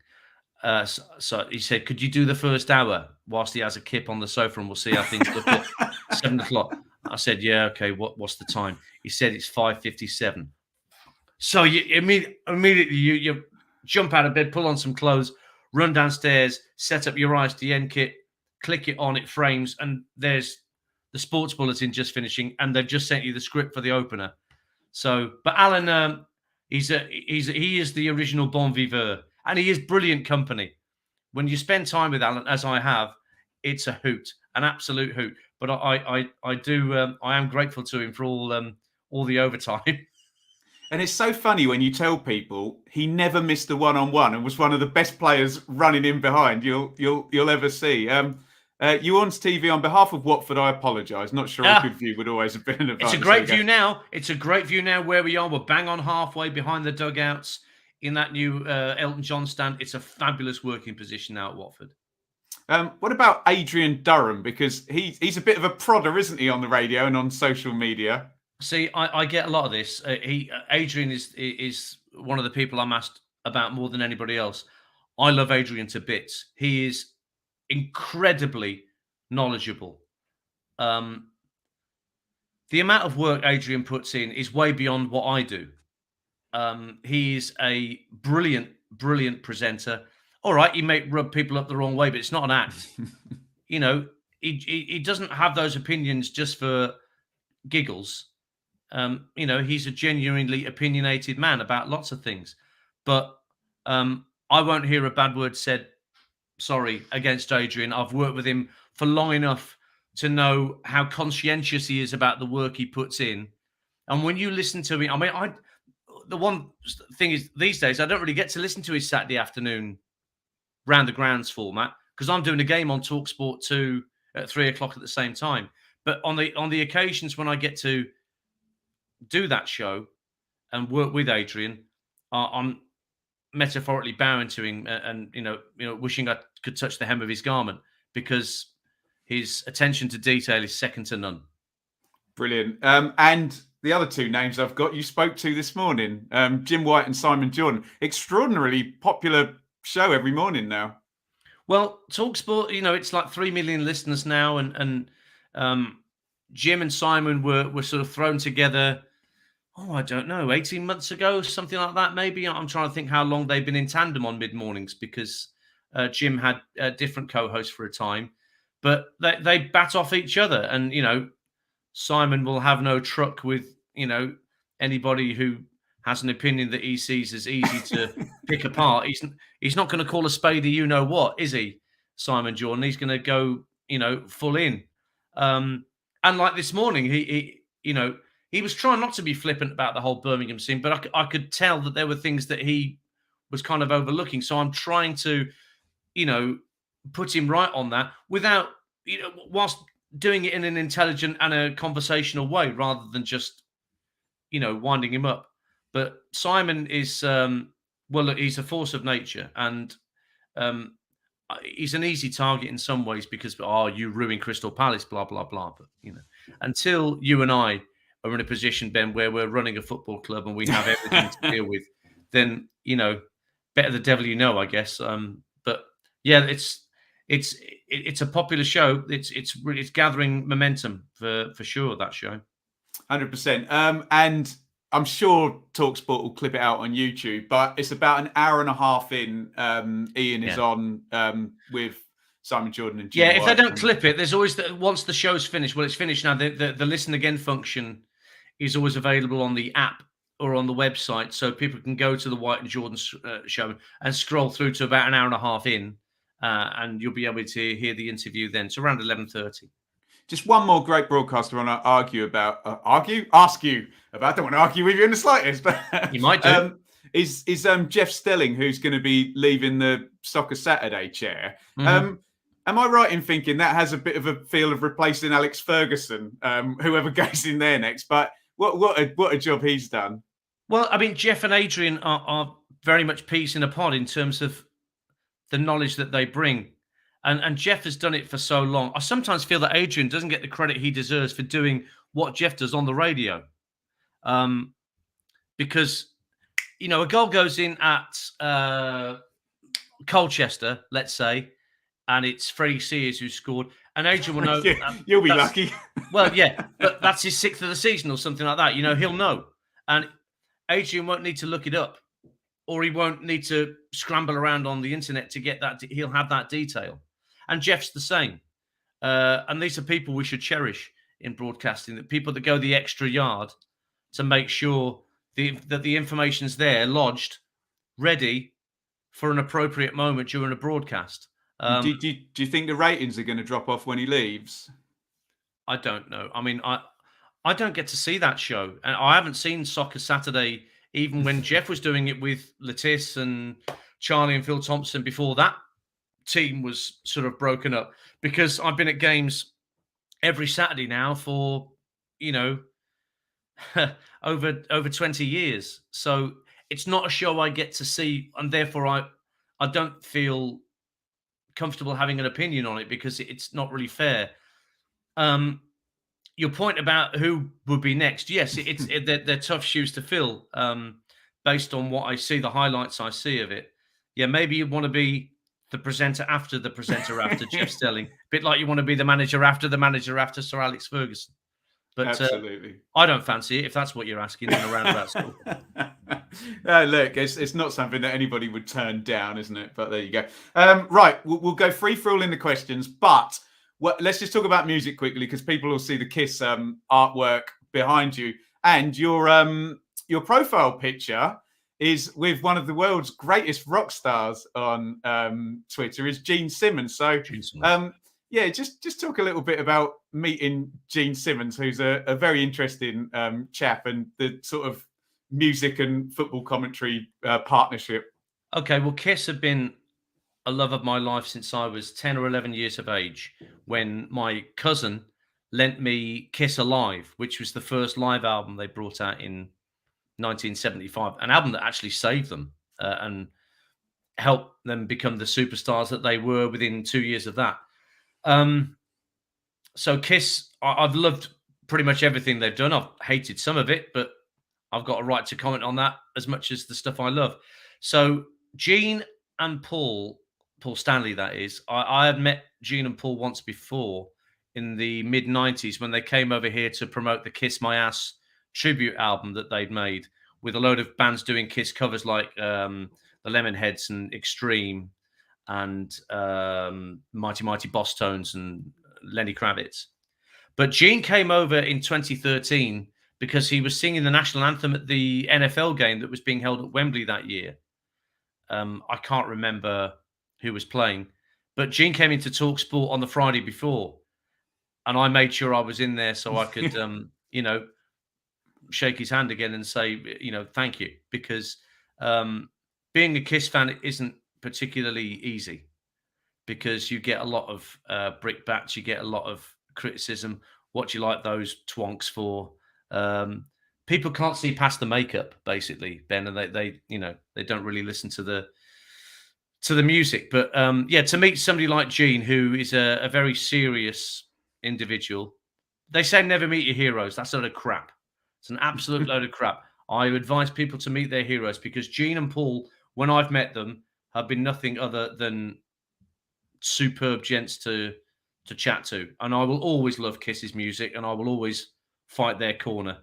So he said, "Could you do the first hour whilst he has a kip on the sofa, and we'll see how things look at 7:00?" I said, "Yeah, okay. What's the time?" He said, "It's 5:57." So you immediately you jump out of bed, pull on some clothes, run downstairs, set up your ISDN kit, click it on, it frames, and there's the sports bulletin just finishing, and they've just sent you the script for the opener. So, but Alan, he is the original bon viveur, and he is brilliant company. When you spend time with Alan, as I have, it's a hoot, an absolute hoot. But I am grateful to him for all the overtime. And it's so funny when you tell people he never missed a one-on-one and was one of the best players running in behind you'll ever see. Ewan's TV, on behalf of Watford, I apologise. Not sure a good view would always have been an advantage. It's a great view now. It's a great view now where we are. We're bang on halfway behind the dugouts in that new Elton John stand. It's a fabulous working position now at Watford. What about Adrian Durham? Because he's a bit of a prodder, isn't he, on the radio and on social media? See, I get a lot of this. Adrian is one of the people I'm asked about more than anybody else. I love Adrian to bits. He is incredibly knowledgeable. The amount of work Adrian puts in is way beyond what I do. He's a brilliant presenter. All right, he may rub people up the wrong way, but it's not an act. He doesn't have those opinions just for giggles. He's a genuinely opinionated man about lots of things. But I won't hear a bad word said, against Adrian. I've worked with him for long enough to know how conscientious he is about the work he puts in. And when you listen to him, the one thing is these days I don't really get to listen to his Saturday afternoon round the grounds format because I'm doing a game on Talksport 2 at 3:00 at the same time. But on the occasions when I get to do that show and work with Adrian, I'm metaphorically bowing to him and wishing I could touch the hem of his garment because his attention to detail is second to none. Brilliant. And the other two names I've got, you spoke to this morning, Jim White and Simon Jordan. Extraordinarily popular show every morning now. Well, Talksport, it's like 3 million listeners now, and Jim and Simon were sort of thrown together. I don't know, 18 months ago, something like that, maybe. I'm trying to think how long they've been in tandem on mid-mornings because Jim had a different co-host for a time. But they bat off each other. And, Simon will have no truck with, anybody who has an opinion that he sees as easy to pick apart. He's not going to call a spade a you-know-what, is he, Simon Jordan? He's going to go, full in. And like this morning, he was trying not to be flippant about the whole Birmingham scene, but I could tell that there were things that he was kind of overlooking. So I'm trying to, put him right on that without, whilst doing it in an intelligent and a conversational way rather than just, winding him up. But Simon is, he's a force of nature and he's an easy target in some ways because, you ruin Crystal Palace, blah, blah, blah. But, until you and I are in a position, Ben, where we're running a football club and we have everything to deal with, then, better the devil you know, I guess. But yeah, it's a popular show. It's gathering momentum for sure, that show. 100%. And I'm sure Talksport will clip it out on YouTube, but it's about an hour and a half in. Ian is on with Simon Jordan and Jim White. If they don't clip it, there's always once the show's finished. Well, it's finished now. The listen again function is always available on the app or on the website, so people can go to the White and Jordan show and scroll through to about an hour and a half in, and you'll be able to hear the interview then. So around 11:30. Just one more great broadcaster I want to ask you about. I don't want to argue with you in the slightest, but you might do. Is Jeff Stelling, who's going to be leaving the Soccer Saturday chair. Mm-hmm. Am I right in thinking that has a bit of a feel of replacing Alex Ferguson, whoever goes in there next? But what a job he's done. Well, I mean, Jeff and Adrian are very much peas in a pod in terms of the knowledge that they bring. And Jeff has done it for so long. I sometimes feel that Adrian doesn't get the credit he deserves for doing what Jeff does on the radio. Because, a goal goes in at, Colchester, let's say, and it's Freddie Sears who scored, and Adrian will know. You'll be lucky. Well, yeah, but that's his 6th of the season or something like that. He'll know, and Adrian won't need to look it up, or he won't need to scramble around on the internet to get that. He'll have that detail, and Jeff's the same. And these are people we should cherish in broadcasting. The people that go the extra yard to make sure that the information's there, lodged, ready for an appropriate moment during a broadcast. Do you think the ratings are going to drop off when he leaves? I don't know. I mean, I don't get to see that show, and I haven't seen Soccer Saturday even when Jeff was doing it with Letice and Charlie and Phil Thompson before that team was sort of broken up, because I've been at games every Saturday now for over 20 years. So it's not a show I get to see, and therefore I don't feel comfortable having an opinion on it because it's not really fair. Your point about who would be next, yes, they're tough shoes to fill based on what I see, the highlights I see of it. Yeah, maybe you want to be the presenter after Jeff Stelling, a bit like you want to be the manager after Sir Alex Ferguson. But absolutely, I don't fancy it, if that's what you're asking in a roundabout school. Look, it's not something that anybody would turn down, isn't it? But there you go. Right, we'll go free for all in the questions, but let's just talk about music quickly, because people will see the Kiss artwork behind you, and your profile picture is with one of the world's greatest rock stars on Twitter, is Gene Simmons. So, yeah, just talk a little bit about meeting Gene Simmons, who's a very interesting chap, and the sort of music and football commentary partnership. Okay, well, Kiss have been a love of my life since I was 10 or 11 years of age, when my cousin lent me Kiss Alive, which was the first live album they brought out in 1975, an album that actually saved them and helped them become the superstars that they were within 2 years of that. So Kiss, I've loved pretty much everything they've done. I've hated some of it, but I've got a right to comment on that as much as the stuff I love. So Gene and Paul Stanley, that is, I had met Gene and Paul once before in the mid-90s when they came over here to promote the Kiss My Ass tribute album that they'd made, with a load of bands doing Kiss covers like the Lemonheads and Extreme and Mighty Mighty Boss Tones and Lenny Kravitz. But Gene came over in 2013 because he was singing the national anthem at the NFL game that was being held at Wembley that year. I can't remember who was playing, but Gene came into Talksport on the Friday before, and I made sure I was in there so I could, shake his hand again and say, thank you, because being a Kiss fan isn't particularly easy, because you get a lot of brickbats, you get a lot of criticism. What do you like those twonks for? People can't see past the makeup, basically, Ben, and they don't really listen to the music. But to meet somebody like Gene, who is a very serious individual, they say never meet your heroes. That's a load of crap. It's an absolute load of crap. I advise people to meet their heroes, because Gene and Paul, when I've met them, have been nothing other than superb gents to chat to. And I will always love Kiss's music, and I will always fight their corner.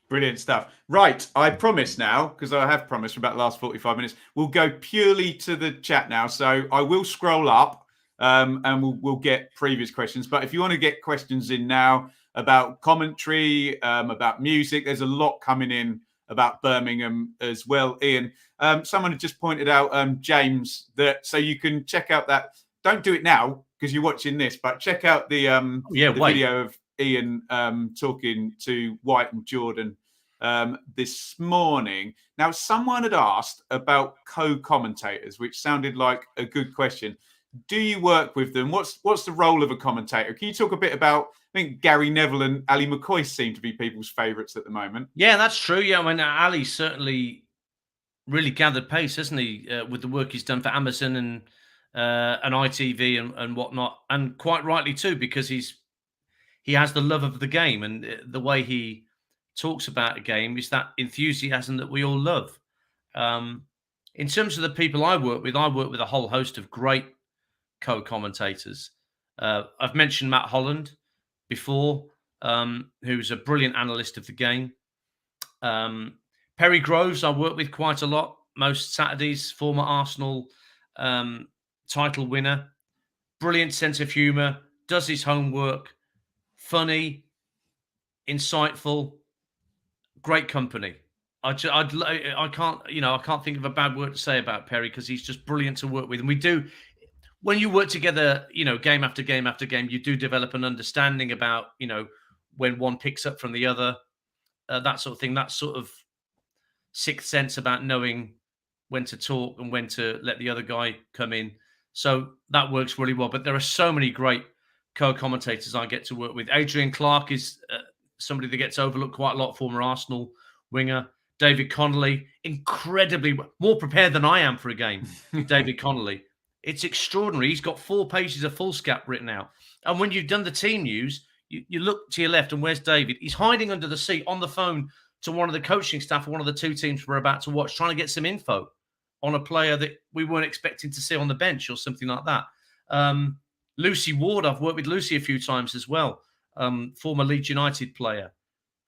Brilliant stuff. Right, I promise now, because I have promised for about the last 45 minutes, we'll go purely to the chat now. So I will scroll up and we'll get previous questions. But if you want to get questions in now about commentary, about music, there's a lot coming in about Birmingham as well. Ian, someone had just pointed out, James, that so you can check out that. Don't do it now because you're watching this, but check out the video of Ian talking to White and Jordan this morning. Now, someone had asked about co-commentators, which sounded like a good question. Do you work with them? What's the role of a commentator? Can you talk a bit about, I think Gary Neville and Ali McCoy seem to be people's favourites at the moment. Yeah, that's true. Yeah, I mean, Ali certainly really gathered pace, hasn't he, with the work he's done for Amazon and ITV and whatnot, and quite rightly too, because he has the love of the game, and the way he talks about a game is that enthusiasm that we all love. In terms of the people I work with a whole host of great co-commentators. I've mentioned Matt Holland before, who's a brilliant analyst of the game. Perry Groves, I work with quite a lot, most Saturdays, former Arsenal title winner. Brilliant sense of humour, does his homework, funny, insightful, great company. I can't think of a bad word to say about Perry because he's just brilliant to work with. And we do, when you work together, game after game after game, you do develop an understanding about, when one picks up from the other, that sort of thing, that sort of sixth sense about knowing when to talk and when to let the other guy come in. So that works really well. But there are so many great co-commentators I get to work with. Adrian Clark is somebody that gets overlooked quite a lot, former Arsenal winger. David Connolly, incredibly more prepared than I am for a game. David Connolly. It's extraordinary. He's got 4 pages of foolscap written out. And when you've done the team news, you look to your left and where's David? He's hiding under the seat on the phone to one of the coaching staff of one of the 2 teams we're about to watch, trying to get some info on a player that we weren't expecting to see on the bench or something like that. Lucy Ward, I've worked with Lucy a few times as well, former Leeds United player.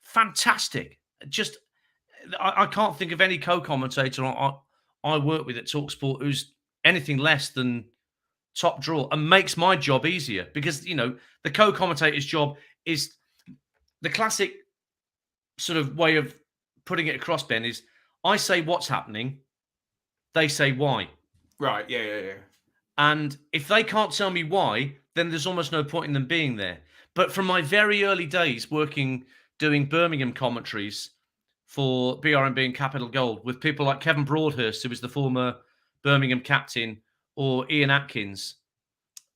Fantastic. Just, I can't think of any co-commentator I work with at Talksport who's anything less than top draw and makes my job easier because, the co-commentator's job is the classic sort of way of putting it across, Ben, is I say what's happening, they say why. Right, yeah. And if they can't tell me why, then there's almost no point in them being there. But from my very early days doing Birmingham commentaries for BRMB and Capital Gold with people like Kevin Broadhurst, who was the former Birmingham captain, or Ian Atkins,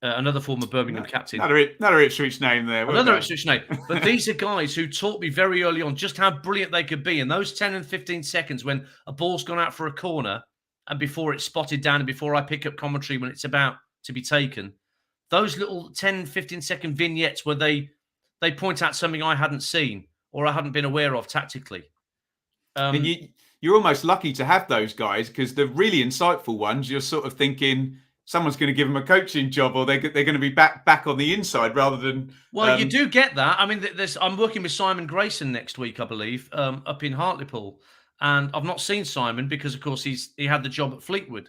another former Birmingham captain. Another Ipswich name there. Another Ipswich name. But these are guys who taught me very early on just how brilliant they could be. In those 10 and 15 seconds when a ball's gone out for a corner and before it's spotted down and before I pick up commentary when it's about to be taken, those little 10, 15-second vignettes where they point out something I hadn't seen or I hadn't been aware of tactically. And you're almost lucky to have those guys because the really insightful ones, you're sort of thinking someone's going to give them a coaching job or they're going to be back on the inside rather than... Well, you do get that. I mean, I'm working with Simon Grayson next week, I believe, up in Hartlepool. And I've not seen Simon because, of course, he had the job at Fleetwood.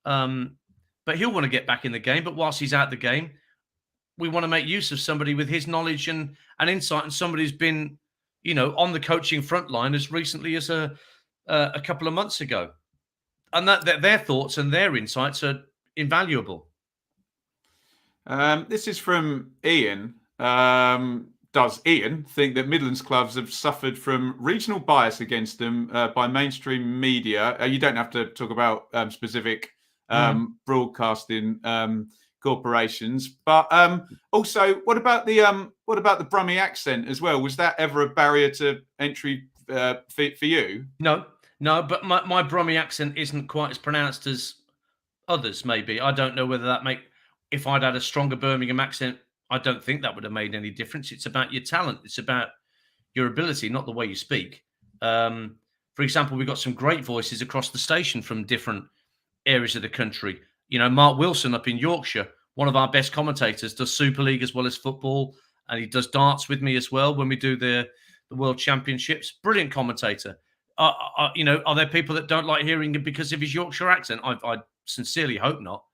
But he'll want to get back in the game. But whilst he's out the game, we want to make use of somebody with his knowledge and insight and somebody who's been, on the coaching front line as recently as a couple of months ago. And that their thoughts and their insights are invaluable. This is from Ian. Does Ian think that Midlands clubs have suffered from regional bias against them by mainstream media? You don't have to talk about specific broadcasting corporations, but also what about the Brummie accent as well? Was that ever a barrier to entry for you? No, but my Brummie accent isn't quite as pronounced as others. Maybe I don't know whether if I'd had a stronger Birmingham accent, I don't think that would have made any difference. It's about your talent. It's about your ability, not the way you speak. For example, we've got some great voices across the station from different areas of the country. Mark Wilson up in Yorkshire, one of our best commentators, does Super League as well as football, and he does darts with me as well when we do the World Championships. Brilliant commentator. Are there people that don't like hearing him because of his Yorkshire accent? I sincerely hope not.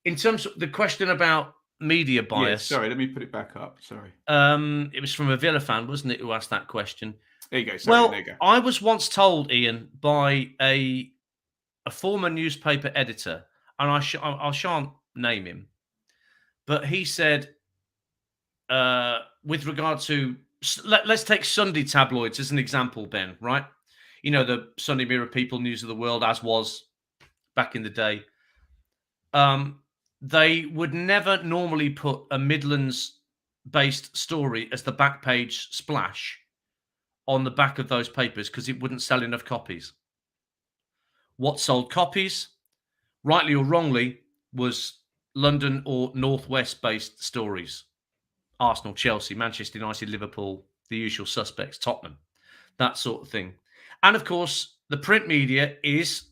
In terms of the question about media bias... Yeah, sorry, let me put it back up. Sorry. It was from a Villa fan, wasn't it, who asked that question? There you go. Sorry, there you go. I was once told, Ian, by a former newspaper editor, and I shan't name him, but he said, with regard to... Let's take Sunday tabloids as an example, Ben, right? The Sunday Mirror, People, News of the World, as was back in the day. They would never normally put a Midlands-based story as the back page splash on the back of those papers because it wouldn't sell enough copies. What sold copies, rightly or wrongly, was London or Northwest-based stories. Arsenal, Chelsea, Manchester United, Liverpool, the usual suspects, Tottenham, that sort of thing. And, of course, the print media is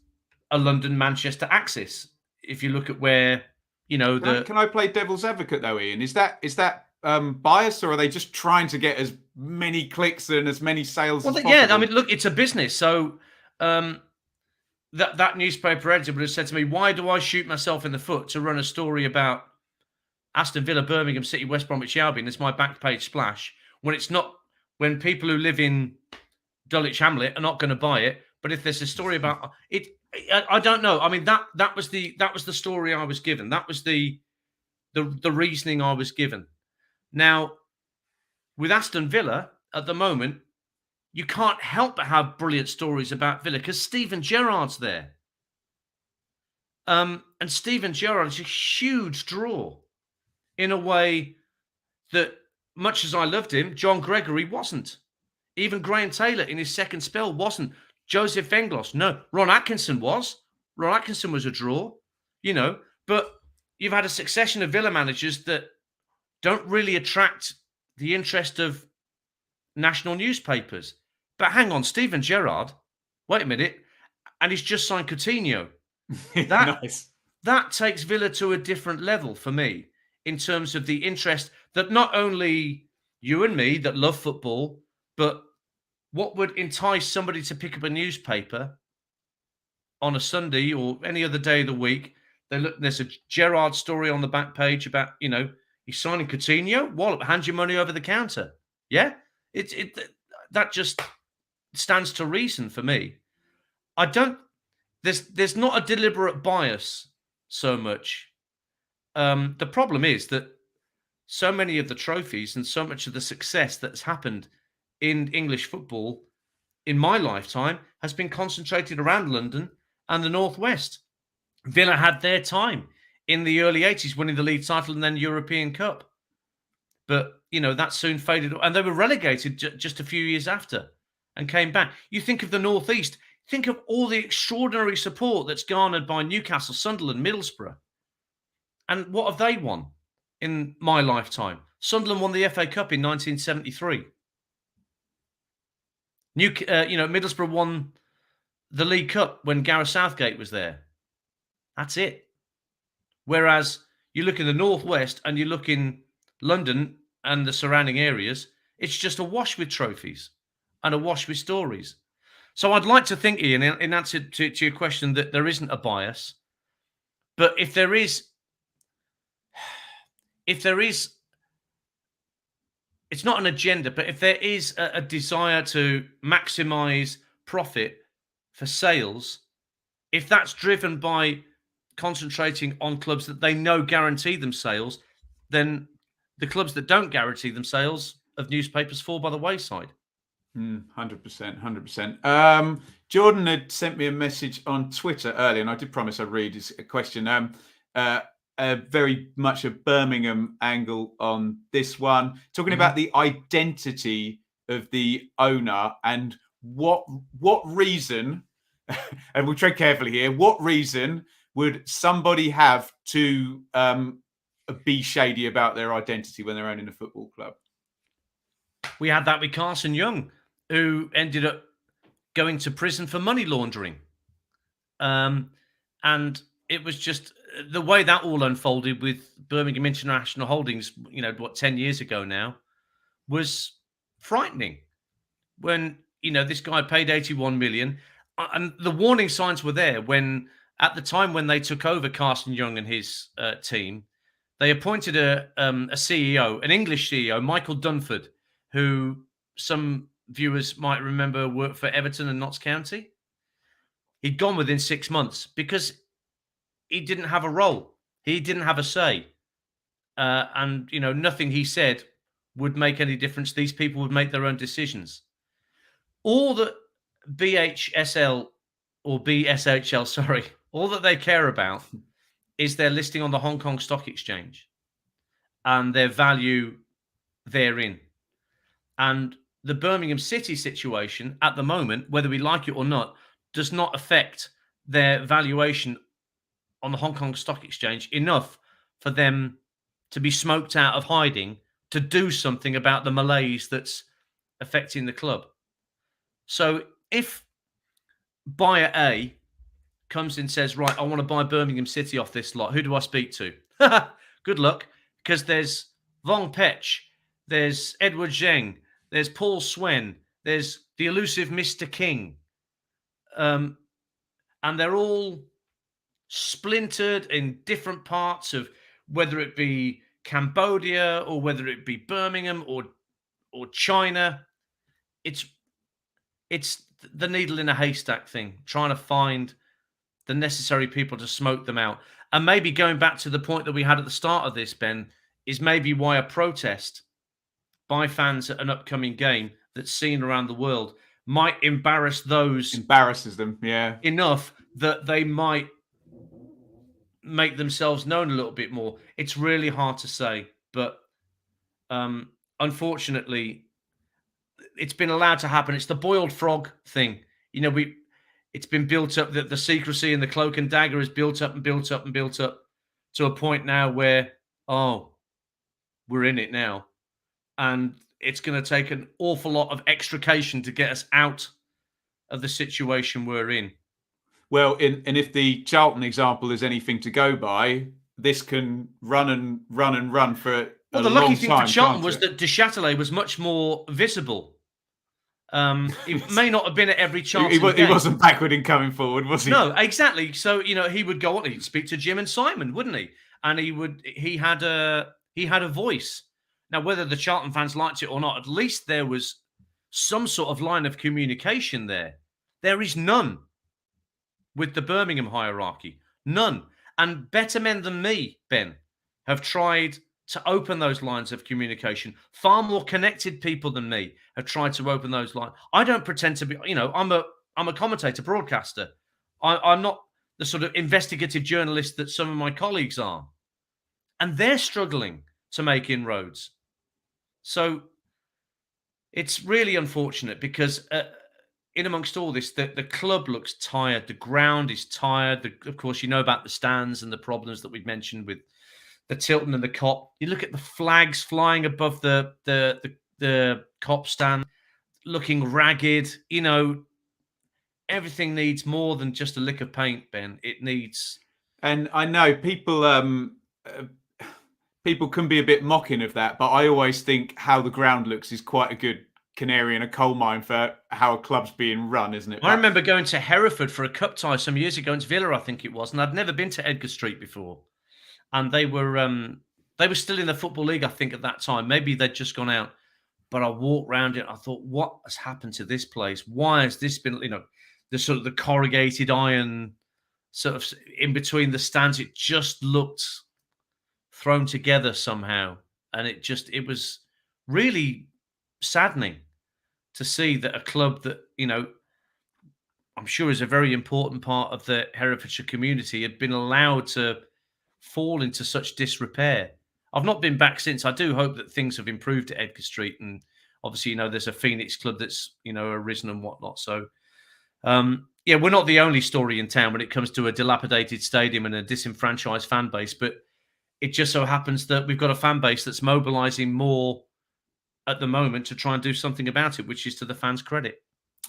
a London-Manchester axis. If you look at where, Can I play devil's advocate though, Ian? Is that biased, or are they just trying to get as many clicks and as many sales as possible? Yeah, I mean, look, it's a business. So that newspaper editor would have said to me, why do I shoot myself in the foot to run a story about Aston Villa, Birmingham City, West Bromwich Albion as my back page splash, when people who live in Dulwich Hamlet are not going to buy it? But if there's a story about it, I don't know. I mean, that was the story I was given. That was the reasoning I was given. Now, with Aston Villa at the moment, you can't help but have brilliant stories about Villa because Steven Gerrard's there. And Steven Gerrard is a huge draw in a way that, much as I loved him, John Gregory wasn't. Even Graham Taylor in his second spell wasn't. Joseph Venglos, no. Ron Atkinson was. Ron Atkinson was a draw, But you've had a succession of Villa managers that don't really attract the interest of national newspapers. But hang on, Steven Gerrard, wait a minute, and he's just signed Coutinho. Nice. That takes Villa to a different level for me in terms of the interest that not only you and me that love football, but what would entice somebody to pick up a newspaper on a Sunday or any other day of the week? There's a Gerrard story on the back page about, he's signing Coutinho. Wallop, hand your money over the counter. Yeah, that just stands to reason for me. There's not a deliberate bias so much. The problem is that so many of the trophies and so much of the success that's happened in English football in my lifetime has been concentrated around London and the Northwest. Villa had their time in the early 80s, winning the league title and then European Cup. But, that soon faded. And they were relegated just a few years after and came back. You think of the Northeast, think of all the extraordinary support that's garnered by Newcastle, Sunderland, Middlesbrough. And what have they won in my lifetime? Sunderland won the FA Cup in 1973. Middlesbrough won the League Cup when Gareth Southgate was there. That's it. Whereas you look in the Northwest and you look in London and the surrounding areas, it's just awash with trophies and awash with stories. So I'd like to think, Ian, in answer to your question, that there isn't a bias. But if there is, it's not an agenda, but if there is a desire to maximize profit for sales, if that's driven by concentrating on clubs that they know guarantee them sales, then the clubs that don't guarantee them sales of newspapers fall by the wayside. 100%. Jordan had sent me a message on Twitter earlier, and I did promise I'd read his question. Very much a Birmingham angle on this one, talking about the identity of the owner and what reason, and we'll tread carefully here, what reason would somebody have to be shady about their identity when they're owning a football club? We had that with Carson Young, who ended up going to prison for money laundering. And it was just the way that all unfolded with Birmingham International Holdings, 10 years ago now, was frightening. When, this guy paid 81 million, and the warning signs were there when, at the time when they took over Carson Young and his team, they appointed a CEO, an English CEO, Michael Dunford, who some viewers might remember worked for Everton and Notts County. He'd gone within 6 months because he didn't have a role. He didn't have a say. And, nothing he said would make any difference. These people would make their own decisions. All that BHSL or BSHL, sorry, all that they care about is their listing on the Hong Kong Stock Exchange and their value therein. And the Birmingham City situation at the moment, whether we like it or not, does not affect their valuation on the Hong Kong Stock Exchange enough for them to be smoked out of hiding to do something about the malaise that's affecting the club. So if buyer A comes in and says, right, I want to buy Birmingham City off this lot. Who do I speak to? Good luck, because there's Vong Pech, there's Edward Zheng, there's Paul Swen, there's the elusive Mr. King. And they're all splintered in different parts of, whether it be Cambodia or whether it be Birmingham or China. It's the needle in a haystack thing, trying to find the necessary people to smoke them out. And maybe going back to the point that we had at the start of this, Ben, is maybe why a protest by fans at an upcoming game that's seen around the world might embarrasses them, yeah, enough that they might make themselves known a little bit more. It's really hard to say, but unfortunately, it's been allowed to happen. It's the boiled frog thing. It's been built up, that the secrecy and the cloak and dagger is built up and built up and built up to a point now where, we're in it now. And it's going to take an awful lot of extrication to get us out of the situation we're in. Well, and if the Charlton example is anything to go by, this can run and run and run for a long time. Well, the lucky thing for Charlton was that De Châtelet was much more visible. He may not have been at every Charlton he wasn't backward in coming forward, was he? No, exactly. So he would go on. He'd speak to Jim and Simon, wouldn't he? And he had a voice. Now, whether the Charlton fans liked it or not, at least there was some sort of line of communication there. There is none with the Birmingham hierarchy. None. And better men than me, Ben, have tried to open those lines of communication. Far more connected people than me have tried to open those lines. I don't pretend to be, I'm a commentator, broadcaster. I'm not the sort of investigative journalist that some of my colleagues are. And they're struggling to make inroads. So it's really unfortunate because in amongst all this, the club looks tired. The ground is tired. Of course, about the stands and the problems that we've mentioned with the Tilton and the Kop. You look at the flags flying above the Kop stand, looking ragged. Everything needs more than just a lick of paint, Ben. It needs. And I know people can be a bit mocking of that, but I always think how the ground looks is quite a good canary in a coal mine for how a club's being run, isn't it? I remember going to Hereford for a cup tie some years ago, into Villa, I think it was, and I'd never been to Edgar Street before. And they were still in the Football League, I think, at that time. Maybe they'd just gone out. But I walked around it. I thought, what has happened to this place? Why has this been, the sort of the corrugated iron sort of in between the stands? It just looked thrown together somehow. And it was really saddening to see that a club that, I'm sure is a very important part of the Herefordshire community had been allowed to fall into such disrepair. I've not been back since. I do hope that things have improved at Edgar Street, and obviously, there's a Phoenix club that's arisen and whatnot. So, we're not the only story in town when it comes to a dilapidated stadium and a disenfranchised fan base. But it just so happens that we've got a fan base that's mobilising more at the moment to try and do something about it, which is to the fans' credit.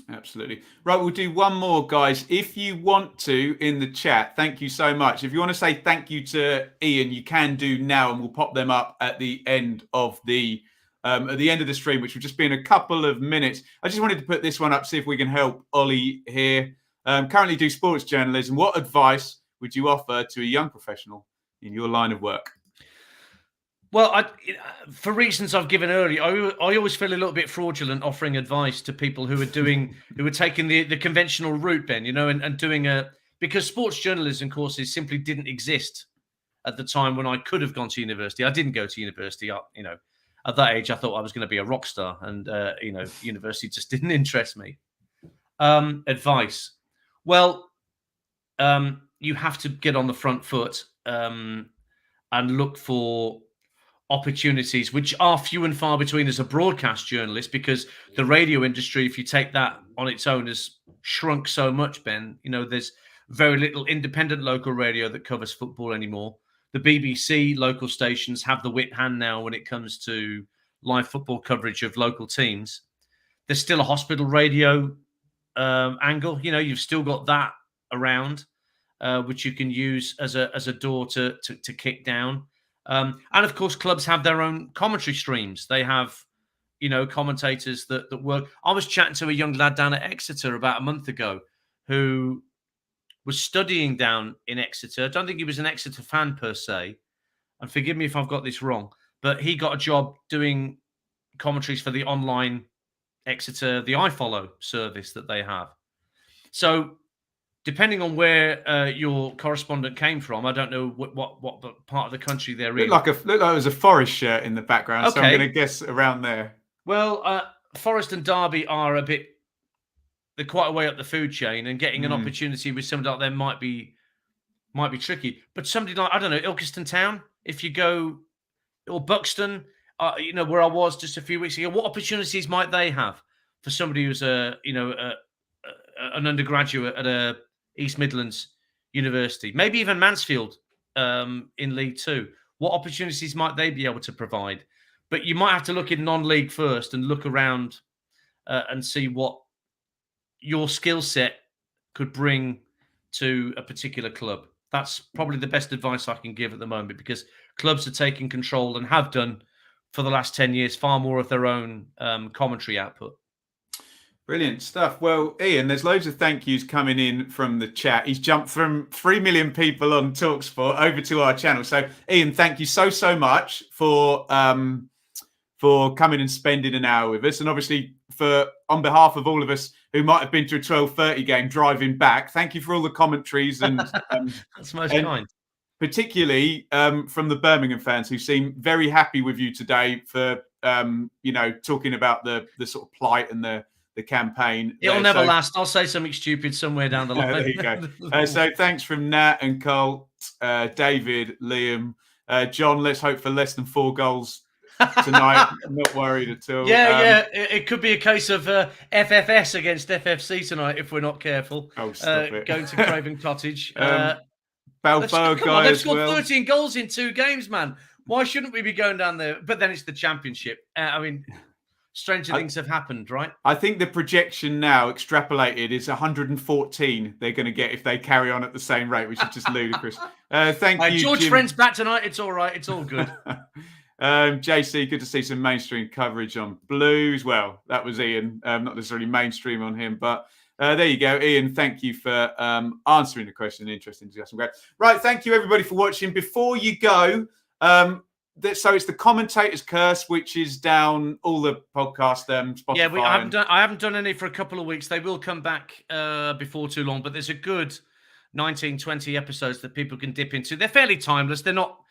Absolutely. Right, we'll do one more, guys. If you want to, in the chat, thank you so much. If you want to say thank you to Ian, you can do now, and we'll pop them up at the end of the stream, which will just be in a couple of minutes. I just wanted to put this one up, see if we can help Ollie here. Currently do sports journalism. What advice would you offer to a young professional in your line of work? Well, for reasons I've given earlier, I always feel a little bit fraudulent offering advice to people who are taking the conventional route, Ben, and doing because sports journalism courses simply didn't exist at the time when I could have gone to university. I didn't go to university. At that age, I thought I was going to be a rock star, and university just didn't interest me. Advice. Well, you have to get on the front foot and look for opportunities, which are few and far between as a broadcast journalist, because the radio industry, if you take that on its own, has shrunk so much, Ben. There's very little independent local radio that covers football anymore. The BBC local stations have the whip hand now when it comes to live football coverage of local teams. There's still a hospital radio angle. You've still got that around, which you can use as a door to kick down. And of course, clubs have their own commentary streams. They have, commentators that work. I was chatting to a young lad down at Exeter about a month ago who was studying down in Exeter. I don't think he was an Exeter fan per se. And forgive me if I've got this wrong, but he got a job doing commentaries for the online Exeter, the iFollow service that they have. So depending on where your correspondent came from, I don't know what part of the country they're in. Looked like it was a Forest shirt in the background, okay. So I'm going to guess around there. Well, Forest and Derby are they're quite a way up the food chain, and getting an opportunity with somebody like them might be tricky. But somebody like, I don't know, Ilkeston Town, if you go, or Buxton, where I was just a few weeks ago, what opportunities might they have for somebody who's an undergraduate at a East Midlands University, maybe even Mansfield in League Two? What opportunities might they be able to provide? But you might have to look in non-league first and look around and see what your skill set could bring to a particular club. That's probably the best advice I can give at the moment, because clubs are taking control and have done for the last 10 years far more of their own commentary output. Brilliant stuff. Well, Ian, there's loads of thank yous coming in from the chat. He's jumped from 3 million people on Talksport over to our channel. So, Ian, thank you so much for coming and spending an hour with us. And obviously, on behalf of all of us who might have been to a 12:30 game driving back, thank you for all the commentaries. And that's most kind. Particularly from the Birmingham fans who seem very happy with you today for, talking about the sort of plight and the campaign. It'll never last. I'll say something stupid somewhere down the line. There you go. So thanks from Nat and Colt, David, Liam, John. Let's hope for less than 4 goals tonight. I'm not worried at all. Yeah. It could be a case of FFS against FFC tonight if we're not careful. Oh, stop it. Going to Craven Cottage. Balboa guy they've as scored well. 13 goals in 2 games, man. Why shouldn't we be going down there? But then it's the Championship. Stranger things have happened, right? I think the projection now extrapolated is 114 they're going to get if they carry on at the same rate, which is just ludicrous. Thank you, George Jim. Friend's back tonight. It's all right. It's all good. JC, good to see some mainstream coverage on Blues. Well, that was Ian. Not necessarily mainstream on him, but there you go. Ian, thank you for answering the question. Interesting discussion. Great. Right, thank you, everybody, for watching. Before you go, so it's the Commentator's Curse, which is down all the podcast, Spotify. Yeah, I haven't done any for a couple of weeks. They will come back before too long, but there's a good 19, 20 episodes that people can dip into. They're fairly timeless. They're not,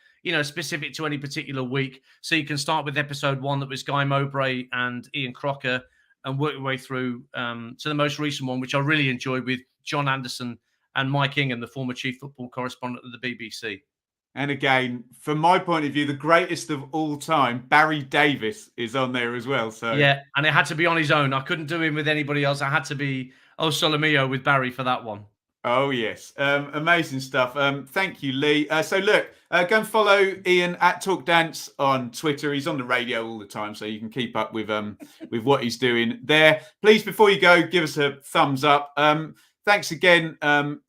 specific to any particular week. So you can start with episode 1 that was Guy Mowbray and Ian Crocker and work your way through to the most recent one, which I really enjoyed, with John Anderson and Mike Ingham, the former chief football correspondent of the BBC. And again, from my point of view, the greatest of all time, Barry Davis, is on there as well. So yeah, and it had to be on his own. I couldn't do him with anybody else. I had to be Solomio with Barry for that one. Oh, yes. Amazing stuff. Thank you, Lee. So look, go and follow Ian at Talk Dance on Twitter. He's on the radio all the time, so you can keep up with what he's doing there. Please, before you go, give us a thumbs up. Thanks again,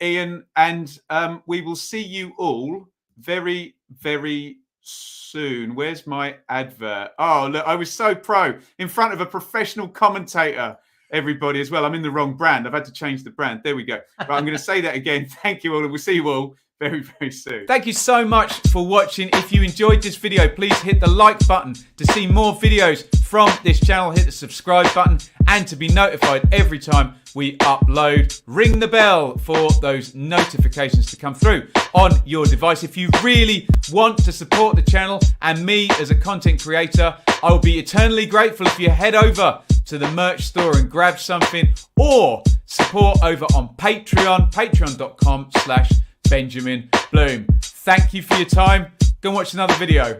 Ian. And we will see you all very, very soon. Where's my advert? Oh, look, I was so pro in front of a professional commentator, everybody, as well. I'm in the wrong brand. I've had to change the brand. There we go. But I'm going to say that again. Thank you all, and we'll see you all very, very soon. Thank you so much for watching. If you enjoyed this video, please hit the like button to see more videos from this channel. Hit the subscribe button, and to be notified every time we upload, ring the bell for those notifications to come through on your device. If you really want to support the channel and me as a content creator, I will be eternally grateful if you head over to the merch store and grab something, or support over on Patreon, patreon.com/Benjamin Bloom. Thank you for your time. Go and watch another video.